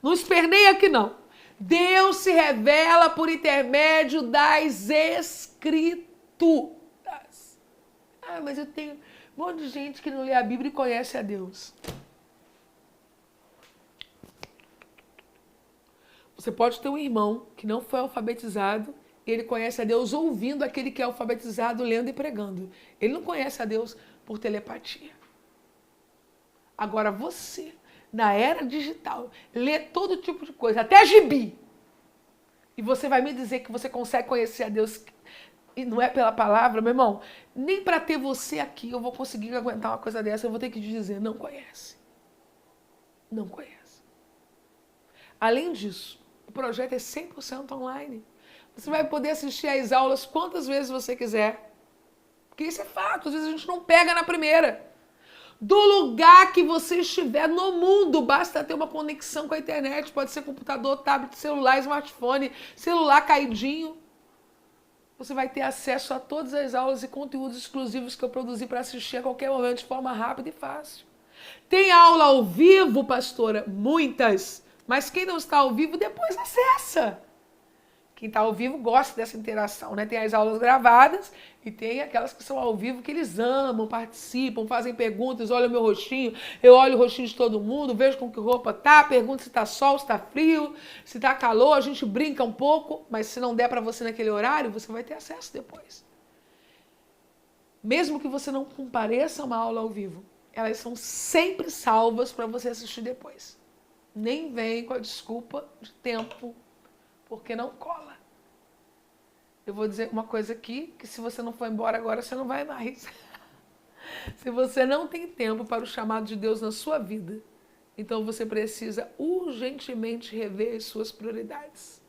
Não esperneia aqui não. Deus se revela por intermédio das Escrituras. Mas eu tenho um monte de gente que não lê a Bíblia e conhece a Deus. Você pode ter um irmão que não foi alfabetizado e ele conhece a Deus ouvindo aquele que é alfabetizado, lendo e pregando. Ele não conhece a Deus por telepatia. Agora você, na era digital, lê todo tipo de coisa, até gibi. E você vai me dizer que você consegue conhecer a Deus e não é pela palavra, meu irmão, nem para ter você aqui eu vou conseguir aguentar uma coisa dessa, eu vou ter que te dizer, não conhece. Não conhece. Além disso, o projeto é 100% online. Você vai poder assistir às aulas quantas vezes você quiser. Porque isso é fato, às vezes a gente não pega na primeira. Do lugar que você estiver no mundo, basta ter uma conexão com a internet, pode ser computador, tablet, celular, smartphone, celular caidinho. Você vai ter acesso a todas as aulas e conteúdos exclusivos que eu produzi para assistir a qualquer momento de forma rápida e fácil. Tem aula ao vivo, pastora? Muitas. Mas quem não está ao vivo, depois acessa. Quem está ao vivo gosta dessa interação, né? Tem as aulas gravadas e tem aquelas que são ao vivo que eles amam, participam, fazem perguntas, olham o meu rostinho, eu olho o rostinho de todo mundo, vejo com que roupa tá, pergunto se tá sol, se tá frio, se tá calor, a gente brinca um pouco, mas se não der para você naquele horário, você vai ter acesso depois. Mesmo que você não compareça a uma aula ao vivo, elas são sempre salvas para você assistir depois. Nem vem com a desculpa de tempo, porque não cola. Eu vou dizer uma coisa aqui, que se você não for embora agora, você não vai mais. Se você não tem tempo para o chamado de Deus na sua vida, então você precisa urgentemente rever as suas prioridades.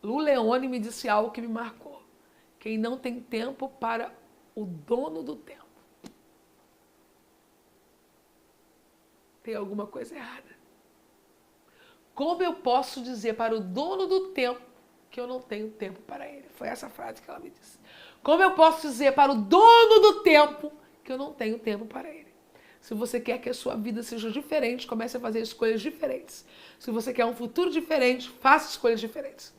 Lu Leone me disse algo que me marcou. Quem não tem tempo para o dono do tempo, tem alguma coisa errada. Como eu posso dizer para o dono do tempo que eu não tenho tempo para ele? Foi essa frase que ela me disse. Como eu posso dizer para o dono do tempo que eu não tenho tempo para ele? Se você quer que a sua vida seja diferente, comece a fazer escolhas diferentes. Se você quer um futuro diferente, faça escolhas diferentes.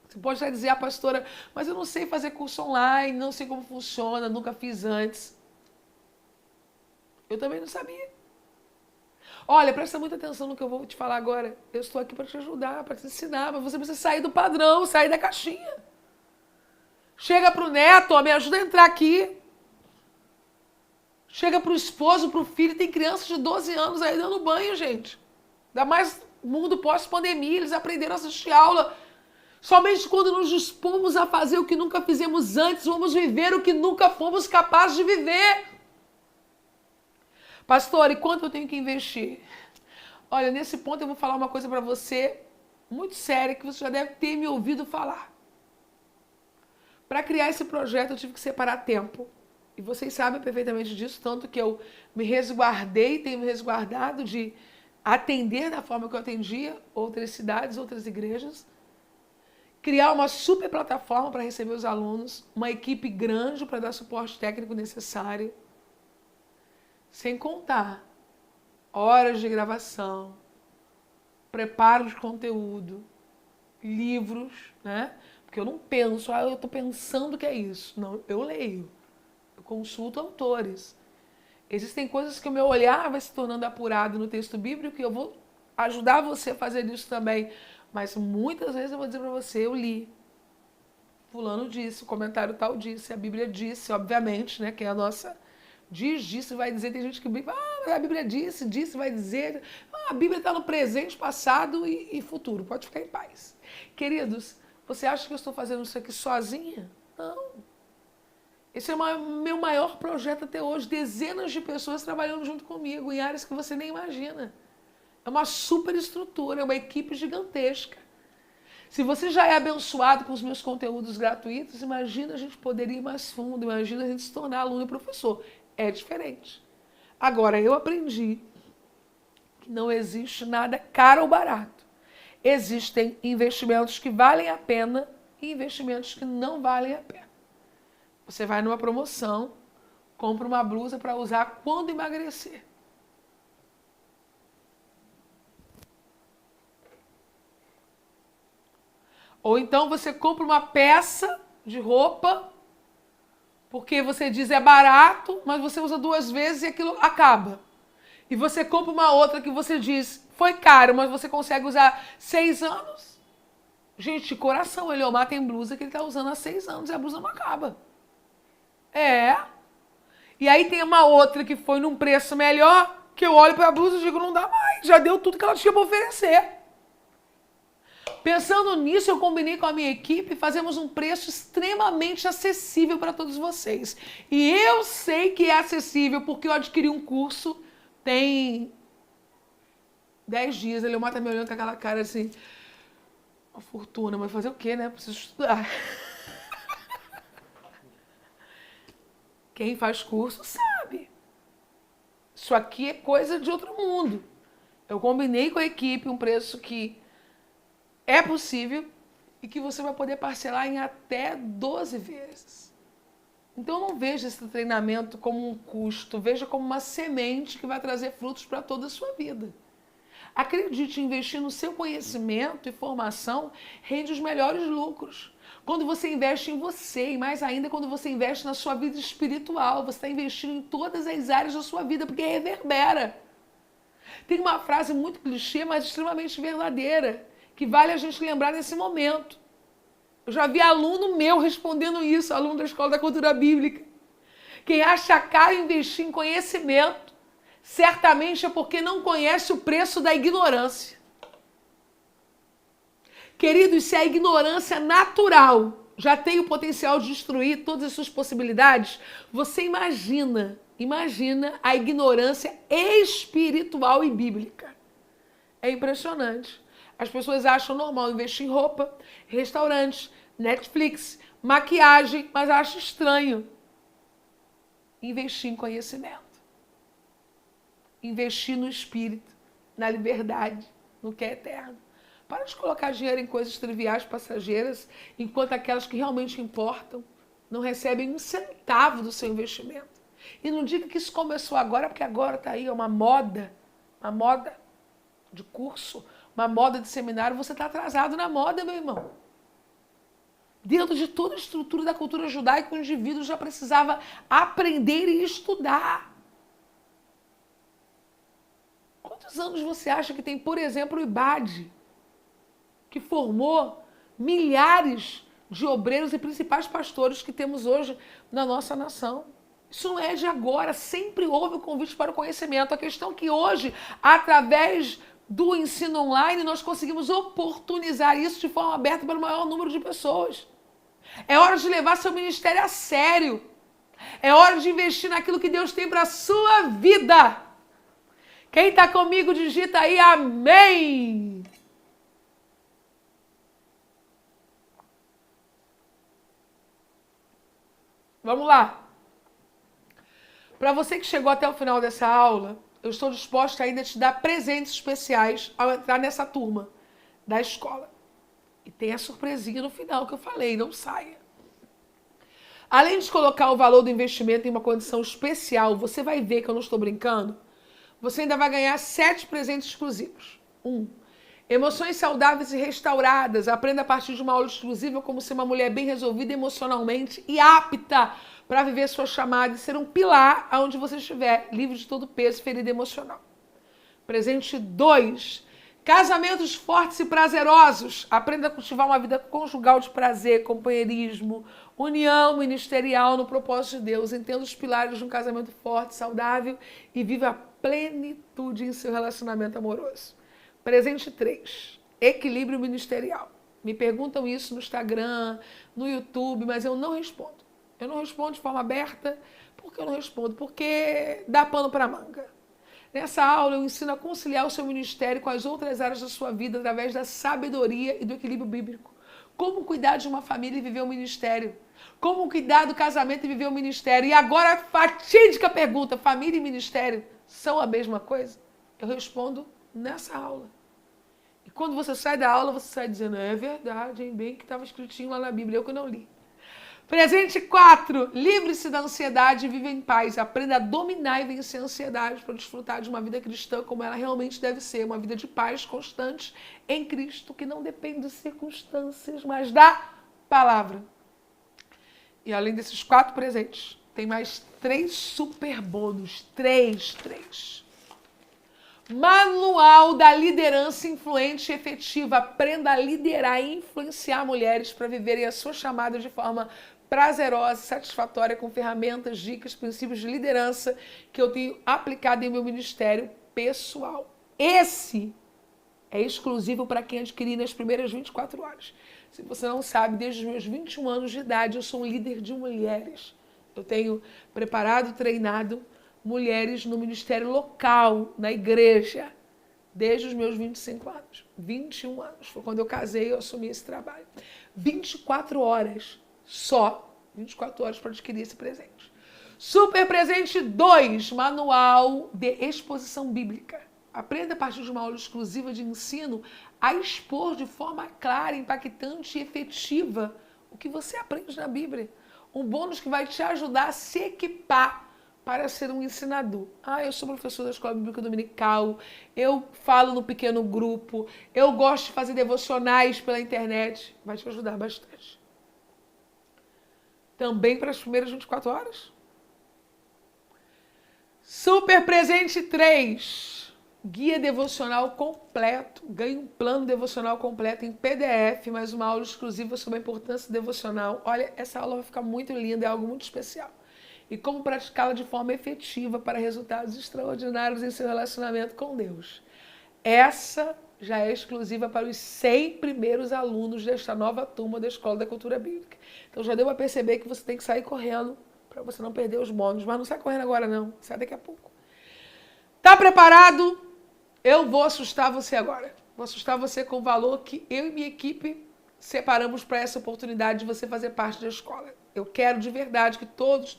Você pode até dizer, pastora, mas eu não sei fazer curso online, não sei como funciona, nunca fiz antes. Eu também não sabia. Olha, presta muita atenção no que eu vou te falar agora. Eu estou aqui para te ajudar, para te ensinar, mas você precisa sair do padrão, sair da caixinha. Chega para o neto, ó, me ajuda a entrar aqui. Chega para o esposo, para o filho, tem crianças de 12 anos aí dando banho, gente. Ainda mais mundo pós-pandemia, eles aprenderam a assistir aula. Somente quando nos dispomos a fazer o que nunca fizemos antes, vamos viver o que nunca fomos capazes de viver. Pastor, e quanto eu tenho que investir? Olha, nesse ponto eu vou falar uma coisa para você muito séria que você já deve ter me ouvido falar. Para criar esse projeto eu tive que separar tempo. E vocês sabem perfeitamente disso, tanto que eu me resguardei, tenho me resguardado de atender da forma que eu atendia outras cidades, outras igrejas. Criar uma super plataforma para receber os alunos, uma equipe grande para dar suporte técnico necessário. Sem contar horas de gravação, preparo de conteúdo, livros, né? Porque eu não penso, eu estou pensando que é isso. Não, eu leio, eu consulto autores. Existem coisas que o meu olhar vai se tornando apurado no texto bíblico e eu vou ajudar você a fazer isso também. Mas muitas vezes eu vou dizer para você, eu li. Fulano disse, o comentário tal disse, a Bíblia disse, obviamente, né? Que é a nossa... disse, vai dizer, tem gente que brinca, a Bíblia disse, vai dizer, a Bíblia está no presente, passado e futuro, pode ficar em paz. Queridos, você acha que eu estou fazendo isso aqui sozinha? Não. Esse é o meu maior projeto até hoje, dezenas de pessoas trabalhando junto comigo, em áreas que você nem imagina. É uma super estrutura, é uma equipe gigantesca. Se você já é abençoado com os meus conteúdos gratuitos, imagina a gente poder ir mais fundo, imagina a gente se tornar aluno e professor. É diferente. Agora, eu aprendi que não existe nada caro ou barato. Existem investimentos que valem a pena e investimentos que não valem a pena. Você vai numa promoção, compra uma blusa para usar quando emagrecer. Ou então você compra uma peça de roupa porque você diz é barato, mas você usa 2 vezes e aquilo acaba. E você compra uma outra que você diz, foi caro, mas você consegue usar 6 anos. Gente, de coração, Eliomar tem blusa que ele está usando há 6 anos e a blusa não acaba. É. E aí tem uma outra que foi num preço melhor, que eu olho para a blusa e digo, não dá mais, já deu tudo que ela tinha para oferecer. Pensando nisso, eu combinei com a minha equipe e fazemos um preço extremamente acessível para todos vocês. E eu sei que é acessível porque eu adquiri um curso tem 10 dias. Ele tá me olhando com aquela cara assim, uma fortuna, mas fazer o quê, né? Preciso estudar. Quem faz curso sabe. Isso aqui é coisa de outro mundo. Eu combinei com a equipe um preço que é possível e que você vai poder parcelar em até 12 vezes. Então não veja esse treinamento como um custo, veja como uma semente que vai trazer frutos para toda a sua vida. Acredite, investir no seu conhecimento e formação rende os melhores lucros. Quando você investe em você, e mais ainda quando você investe na sua vida espiritual, você está investindo em todas as áreas da sua vida, porque reverbera. Tem uma frase muito clichê, mas extremamente verdadeira, que vale a gente lembrar nesse momento. Eu já vi aluno meu respondendo isso, aluno da Escola da Cultura Bíblica. Quem acha caro investir em conhecimento, certamente é porque não conhece o preço da ignorância. Queridos, se a ignorância natural já tem o potencial de destruir todas as suas possibilidades, você imagina a ignorância espiritual e bíblica. É impressionante. As pessoas acham normal investir em roupa, restaurantes, Netflix, maquiagem, mas acham estranho investir em conhecimento. Investir no espírito, na liberdade, no que é eterno. Para de colocar dinheiro em coisas triviais, passageiras, enquanto aquelas que realmente importam não recebem um centavo do seu investimento. E não diga que isso começou agora, porque agora está aí uma moda de curso, uma moda de seminário. Você está atrasado na moda, meu irmão. Dentro de toda a estrutura da cultura judaica, o indivíduo já precisava aprender e estudar. Quantos anos você acha que tem, por exemplo, o IBAD, que formou milhares de obreiros e principais pastores que temos hoje na nossa nação? Isso não é de agora, sempre houve o convite para o conhecimento. A questão é que hoje, através do ensino online, nós conseguimos oportunizar isso de forma aberta para o maior número de pessoas. É hora de levar seu ministério a sério. É hora de investir naquilo que Deus tem para a sua vida. Quem está comigo, digita aí amém. Vamos lá. Para você que chegou até o final dessa aula, eu estou disposta ainda a te dar presentes especiais ao entrar nessa turma da escola. E tem a surpresinha no final que eu falei, não saia. Além de colocar o valor do investimento em uma condição especial, você vai ver que eu não estou brincando, você ainda vai ganhar 7 presentes exclusivos. 1. Emoções saudáveis e restauradas. Aprenda a partir de uma aula exclusiva como ser uma mulher bem resolvida emocionalmente e apta para viver sua chamada e ser um pilar aonde você estiver, livre de todo peso e ferida emocional. Presente 2. Casamentos fortes e prazerosos. Aprenda a cultivar uma vida conjugal de prazer, companheirismo, união ministerial no propósito de Deus. Entenda os pilares de um casamento forte, saudável e viva a plenitude em seu relacionamento amoroso. Presente 3. Equilíbrio ministerial. Me perguntam isso no Instagram, no YouTube, mas eu não respondo. Eu não respondo de forma aberta. Por que eu não respondo? Porque dá pano para manga. Nessa aula eu ensino a conciliar o seu ministério com as outras áreas da sua vida através da sabedoria e do equilíbrio bíblico. Como cuidar de uma família e viver um ministério. Como cuidar do casamento e viver um ministério. E agora a fatídica pergunta, família e ministério são a mesma coisa? Eu respondo nessa aula. E quando você sai da aula, você sai dizendo, é verdade, hein? Bem que estava escritinho lá na Bíblia, eu que não li. Presente 4. Livre-se da ansiedade e viva em paz. Aprenda a dominar e vencer a ansiedade para desfrutar de uma vida cristã como ela realmente deve ser. Uma vida de paz constante em Cristo, que não depende de circunstâncias, mas da palavra. E além desses 4 presentes, tem mais 3 super bônus. 3. Manual da liderança influente e efetiva. Aprenda a liderar e influenciar mulheres para viverem a sua chamada de forma prazerosa, satisfatória, com ferramentas, dicas, princípios de liderança que eu tenho aplicado em meu ministério pessoal. Esse É exclusivo para quem adquirir nas primeiras 24 horas. Se você não sabe, desde os meus 21 anos de idade, eu sou um líder de mulheres. Eu tenho preparado, treinado mulheres no ministério local, na igreja, desde os meus 25 anos. 21 anos. Foi quando eu casei e eu assumi esse trabalho. 24 horas só. 24 horas para adquirir esse presente. Super Presente 2, Manual de Exposição Bíblica. Aprenda a partir de uma aula exclusiva de ensino a expor de forma clara, impactante e efetiva o que você aprende na Bíblia. Um bônus que vai te ajudar a se equipar para ser um ensinador. Eu sou professor da Escola Bíblica Dominical, eu falo no pequeno grupo, eu gosto de fazer devocionais pela internet. Vai te ajudar bastante. Também para as primeiras 24 horas. Super Presente 3, Guia Devocional Completo. Ganhe um plano devocional completo em PDF, mais uma aula exclusiva sobre a importância devocional. Olha, essa aula vai ficar muito linda, é algo muito especial. E como praticá-la de forma efetiva para resultados extraordinários em seu relacionamento com Deus. Essa já é exclusiva para os 100 primeiros alunos desta nova turma da Escola da Cultura Bíblica. Então já deu para perceber que você tem que sair correndo para você não perder os bônus. Mas não sai correndo agora não, sai daqui a pouco. Tá preparado? Eu vou assustar você agora. Vou assustar você com o valor que eu e minha equipe separamos para essa oportunidade de você fazer parte da escola. Eu quero de verdade que todos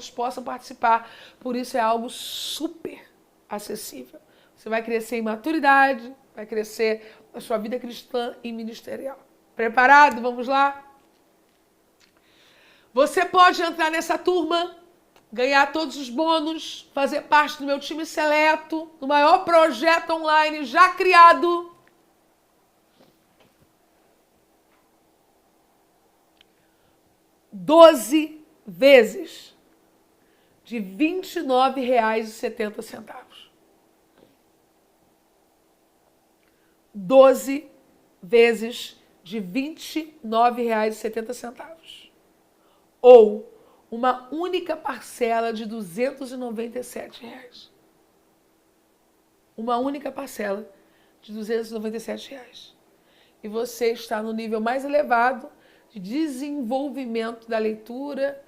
possam participar. Por isso é algo super acessível. Você vai crescer em maturidade, vai crescer na sua vida cristã e ministerial. Preparado? Vamos lá? Você pode entrar nessa turma, ganhar todos os bônus, fazer parte do meu time seleto, do maior projeto online já criado. 12 vezes de R$ 29,70. 12 vezes de R$ 29,70. Ou uma única parcela de R$ 297. Uma única parcela de R$ 297. E você está no nível mais elevado de desenvolvimento da leitura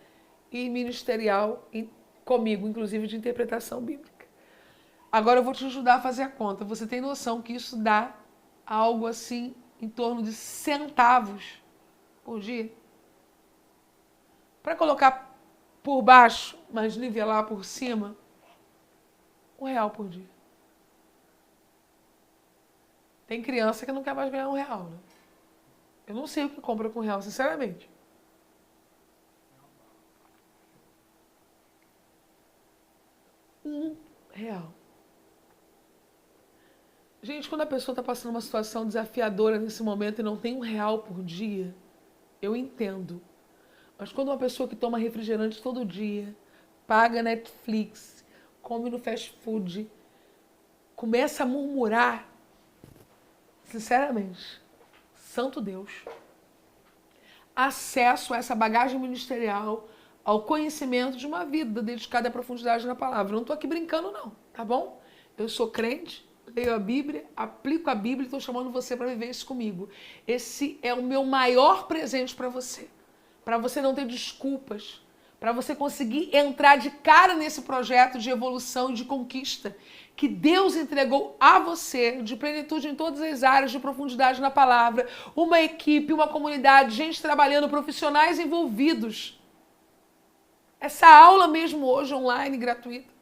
e ministerial comigo, inclusive de interpretação bíblica. Agora eu vou te ajudar a fazer a conta. Você tem noção que isso dá algo assim em torno de centavos por dia? Para colocar por baixo, mas nivelar por cima, R$ 1 por dia. Tem criança que não quer mais ganhar R$ 1, né? Eu não sei o que compra com R$1, sinceramente. R$1. Gente, quando a pessoa está passando uma situação desafiadora nesse momento e não tem R$1 por dia, eu entendo. Mas quando uma pessoa que toma refrigerante todo dia, paga Netflix, come no fast food, começa a murmurar, sinceramente, santo Deus, acesso a essa bagagem ministerial, ao conhecimento de uma vida dedicada à profundidade na palavra. Eu não estou aqui brincando não, tá bom? Eu sou crente, leio a Bíblia, aplico a Bíblia e estou chamando você para viver isso comigo. Esse é o meu maior presente para você não ter desculpas, para você conseguir entrar de cara nesse projeto de evolução e de conquista que Deus entregou a você, de plenitude em todas as áreas, de profundidade na palavra, uma equipe, uma comunidade, gente trabalhando, profissionais envolvidos. Essa aula mesmo hoje, online, gratuita,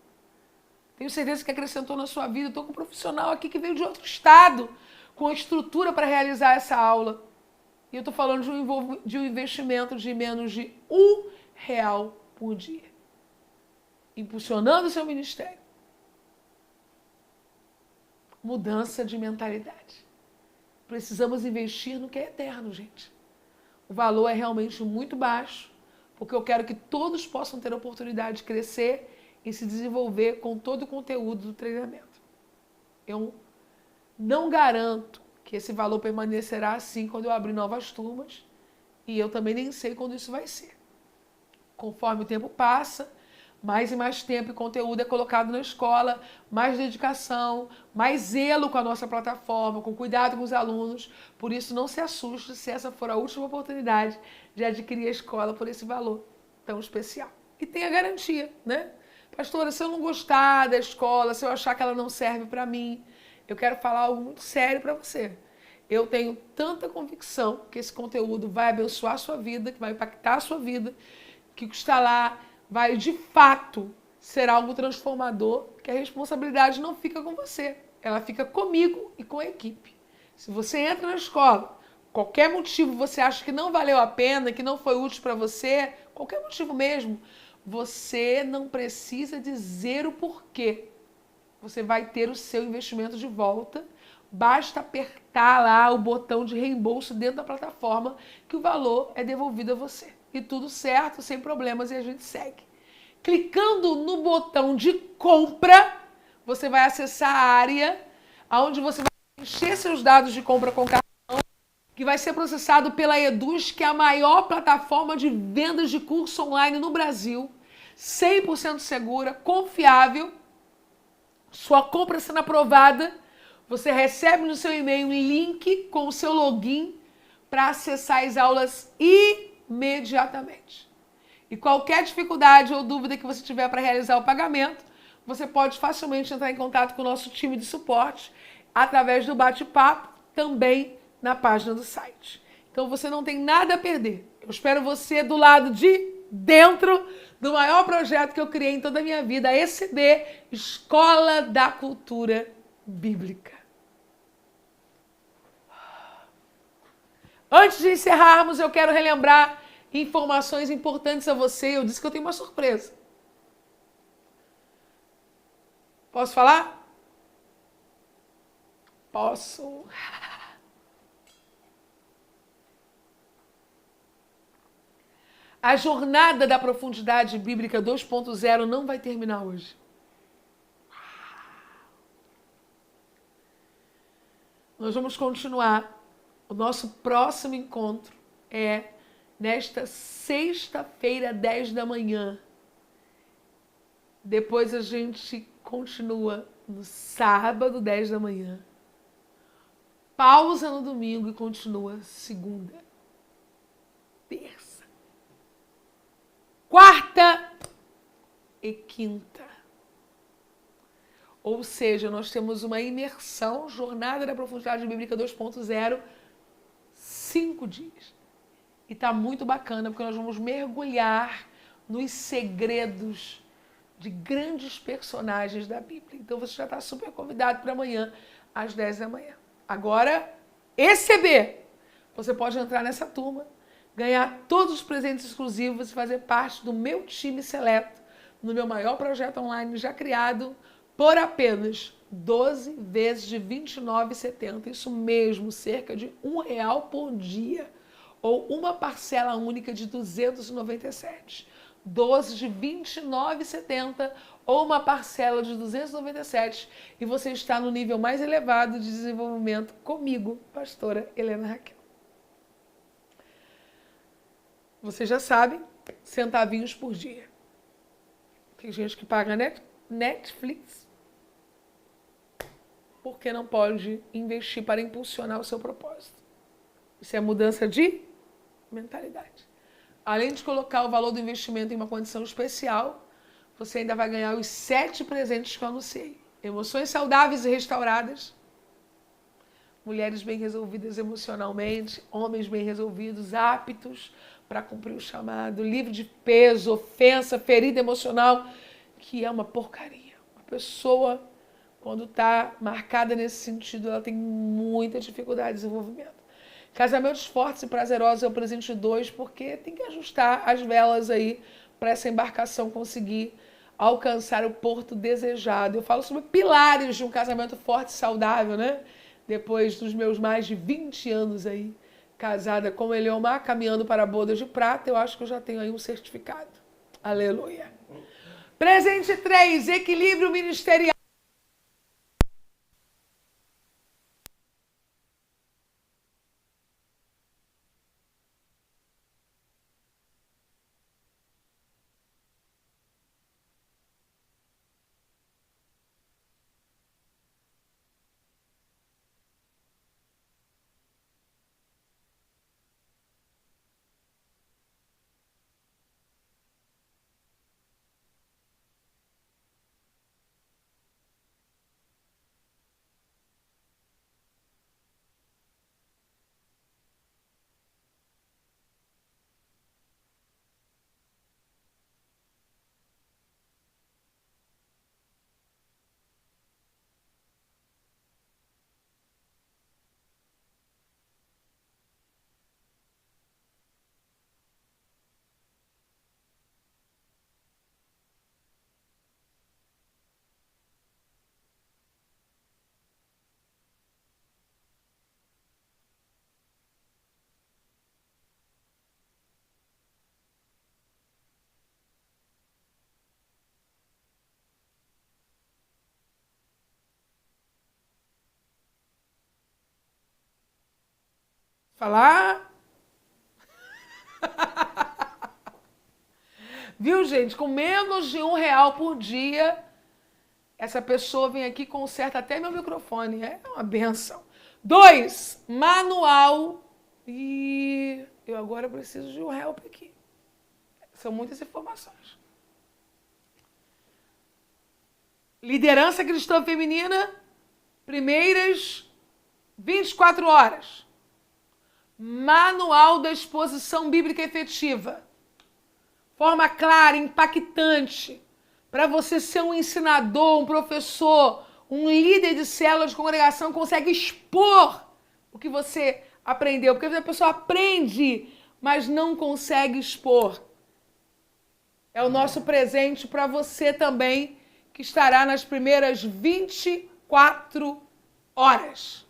tenho certeza que acrescentou na sua vida. Estou com um profissional aqui que veio de outro estado, com a estrutura para realizar essa aula. E eu estou falando de um investimento de menos de R$1 por dia. Impulsionando o seu ministério. Mudança de mentalidade. Precisamos investir no que é eterno, gente. O valor é realmente muito baixo, porque eu quero que todos possam ter a oportunidade de crescer e se desenvolver com todo o conteúdo do treinamento. Eu não garanto que esse valor permanecerá assim quando eu abrir novas turmas, e eu também nem sei quando isso vai ser. Conforme o tempo passa, mais e mais tempo e conteúdo é colocado na escola, mais dedicação, mais zelo com a nossa plataforma, com cuidado com os alunos. Por isso, não se assuste se essa for a última oportunidade de adquirir a escola por esse valor tão especial. E tem a garantia, né? Pastora, se eu não gostar da escola, se eu achar que ela não serve para mim, eu quero falar algo muito sério para você. Eu tenho tanta convicção que esse conteúdo vai abençoar a sua vida, que vai impactar a sua vida, que o que está lá vai de fato ser algo transformador, que a responsabilidade não fica com você, ela fica comigo e com a equipe. Se você entra na escola, qualquer motivo você acha que não valeu a pena, que não foi útil para você, qualquer motivo mesmo, você não precisa dizer o porquê. Você vai ter o seu investimento de volta. Basta apertar lá o botão de reembolso dentro da plataforma que o valor é devolvido a você. E tudo certo, sem problemas, e a gente segue. Clicando no botão de compra, você vai acessar a área onde você vai encher seus dados de compra com cartão, que vai ser processado pela Eduz, que é a maior plataforma de vendas de curso online no Brasil, 100% segura, confiável. Sua compra sendo aprovada, você recebe no seu e-mail um link com o seu login para acessar as aulas imediatamente. E qualquer dificuldade ou dúvida que você tiver para realizar o pagamento, você pode facilmente entrar em contato com o nosso time de suporte através do bate-papo, também na página do site. Então você não tem nada a perder. Eu espero você do lado de dentro do maior projeto que eu criei em toda a minha vida, a ECB, Escola da Cultura Bíblica. Antes de encerrarmos, eu quero relembrar informações importantes a você. Eu disse que eu tenho uma surpresa. Posso falar? Posso. A jornada da profundidade bíblica 2.0 não vai terminar hoje. Nós vamos continuar. O nosso próximo encontro é nesta sexta-feira, 10 da manhã. Depois a gente continua no sábado, 10 da manhã. Pausa no domingo e continua segunda, terça, quarta e quinta. Ou seja, nós temos uma imersão, Jornada da Profundidade Bíblica 2.0, 5 dias. E está muito bacana, porque nós vamos mergulhar nos segredos de grandes personagens da Bíblia. Então você já está super convidado para amanhã, às 10 da manhã. Agora, ECB. Você pode entrar nessa turma, ganhar todos os presentes exclusivos e fazer parte do meu time seleto, no meu maior projeto online já criado, por apenas 12 vezes de R$ 29,70. Isso mesmo, cerca de R$ 1 por dia. Ou uma parcela única de R$ 297. 12 de R$ 29,70 ou uma parcela de R$ 297. E você está no nível mais elevado de desenvolvimento comigo, pastora Helena Raquel. Você já sabe, centavinhos por dia. Tem gente que paga Netflix porque não pode investir para impulsionar o seu propósito. Isso é mudança de mentalidade. Além de colocar o valor do investimento em uma condição especial, você ainda vai ganhar os 7 presentes que eu anunciei. Emoções saudáveis e restauradas, mulheres bem resolvidas emocionalmente, homens bem resolvidos, aptos para cumprir o chamado, livre de peso, ofensa, ferida emocional, que é uma porcaria. Uma pessoa, quando está marcada nesse sentido, ela tem muita dificuldade de desenvolvimento. Casamentos fortes e prazerosos é o presente 2, porque tem que ajustar as velas aí para essa embarcação conseguir alcançar o porto desejado. Eu falo sobre pilares de um casamento forte e saudável, né? Depois dos meus mais de 20 anos aí, casada com o Eliomar, caminhando para a boda de prata, eu acho que eu já tenho aí um certificado. Aleluia. Presente 3, equilíbrio ministerial. Falar. Viu, gente? Com menos de R$ 1 por dia, essa pessoa vem aqui e conserta até meu microfone. É uma benção. 2, manual. E eu agora preciso de um help aqui. São muitas informações. Liderança cristã feminina, primeiras 24 horas. Manual da exposição bíblica efetiva. Forma clara, impactante, para você ser um ensinador, um professor, um líder de célula de congregação que consegue expor o que você aprendeu. Porque a pessoa aprende, mas não consegue expor. É o nosso presente para você também, que estará nas primeiras 24 horas.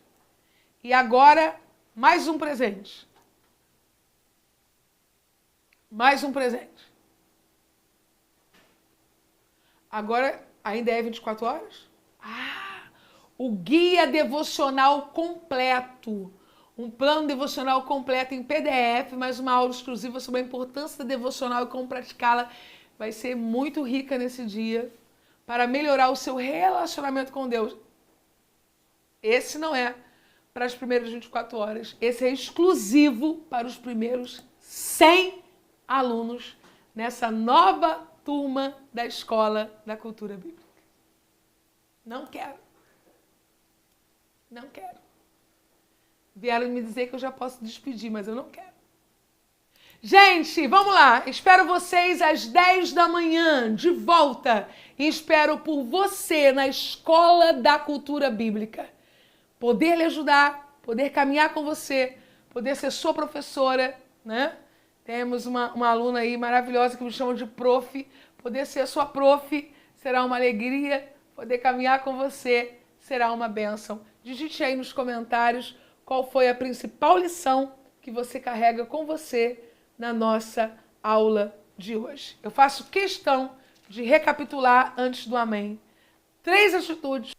E agora, mais um presente. Mais um presente. Agora, ainda é 24 horas? O guia devocional completo. Um plano devocional completo em PDF, mais uma aula exclusiva sobre a importância da devocional e como praticá-la. Vai ser muito rica nesse dia para melhorar o seu relacionamento com Deus. Esse não é para as primeiras 24 horas. Esse é exclusivo para os primeiros 100 alunos nessa nova turma da Escola da Cultura Bíblica. Não quero. Não quero. Vieram me dizer que eu já posso despedir, mas eu não quero. Gente, vamos lá. Espero vocês às 10 da manhã, de volta. E espero por você na Escola da Cultura Bíblica. Poder lhe ajudar, poder caminhar com você, poder ser sua professora, né? Temos uma aluna aí maravilhosa que me chama de prof. Poder ser sua prof será uma alegria. Poder caminhar com você será uma bênção. Digite aí nos comentários qual foi a principal lição que você carrega com você na nossa aula de hoje. Eu faço questão de recapitular antes do amém. 3 atitudes.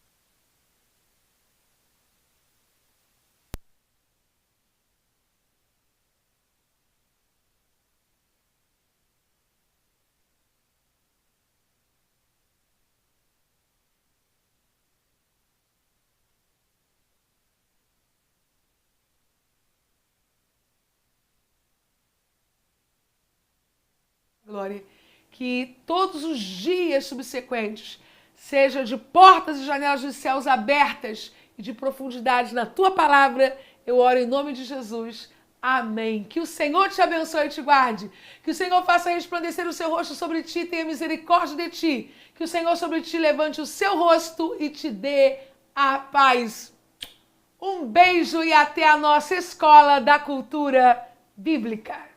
Glória, que todos os dias subsequentes seja de portas e janelas dos céus abertas e de profundidade na tua palavra. Eu oro em nome de Jesus. Amém. Que o Senhor te abençoe e te guarde. Que o Senhor faça resplandecer o seu rosto sobre ti e tenha misericórdia de ti. Que o Senhor sobre ti levante o seu rosto e te dê a paz. Um beijo e até a nossa Escola da Cultura Bíblica.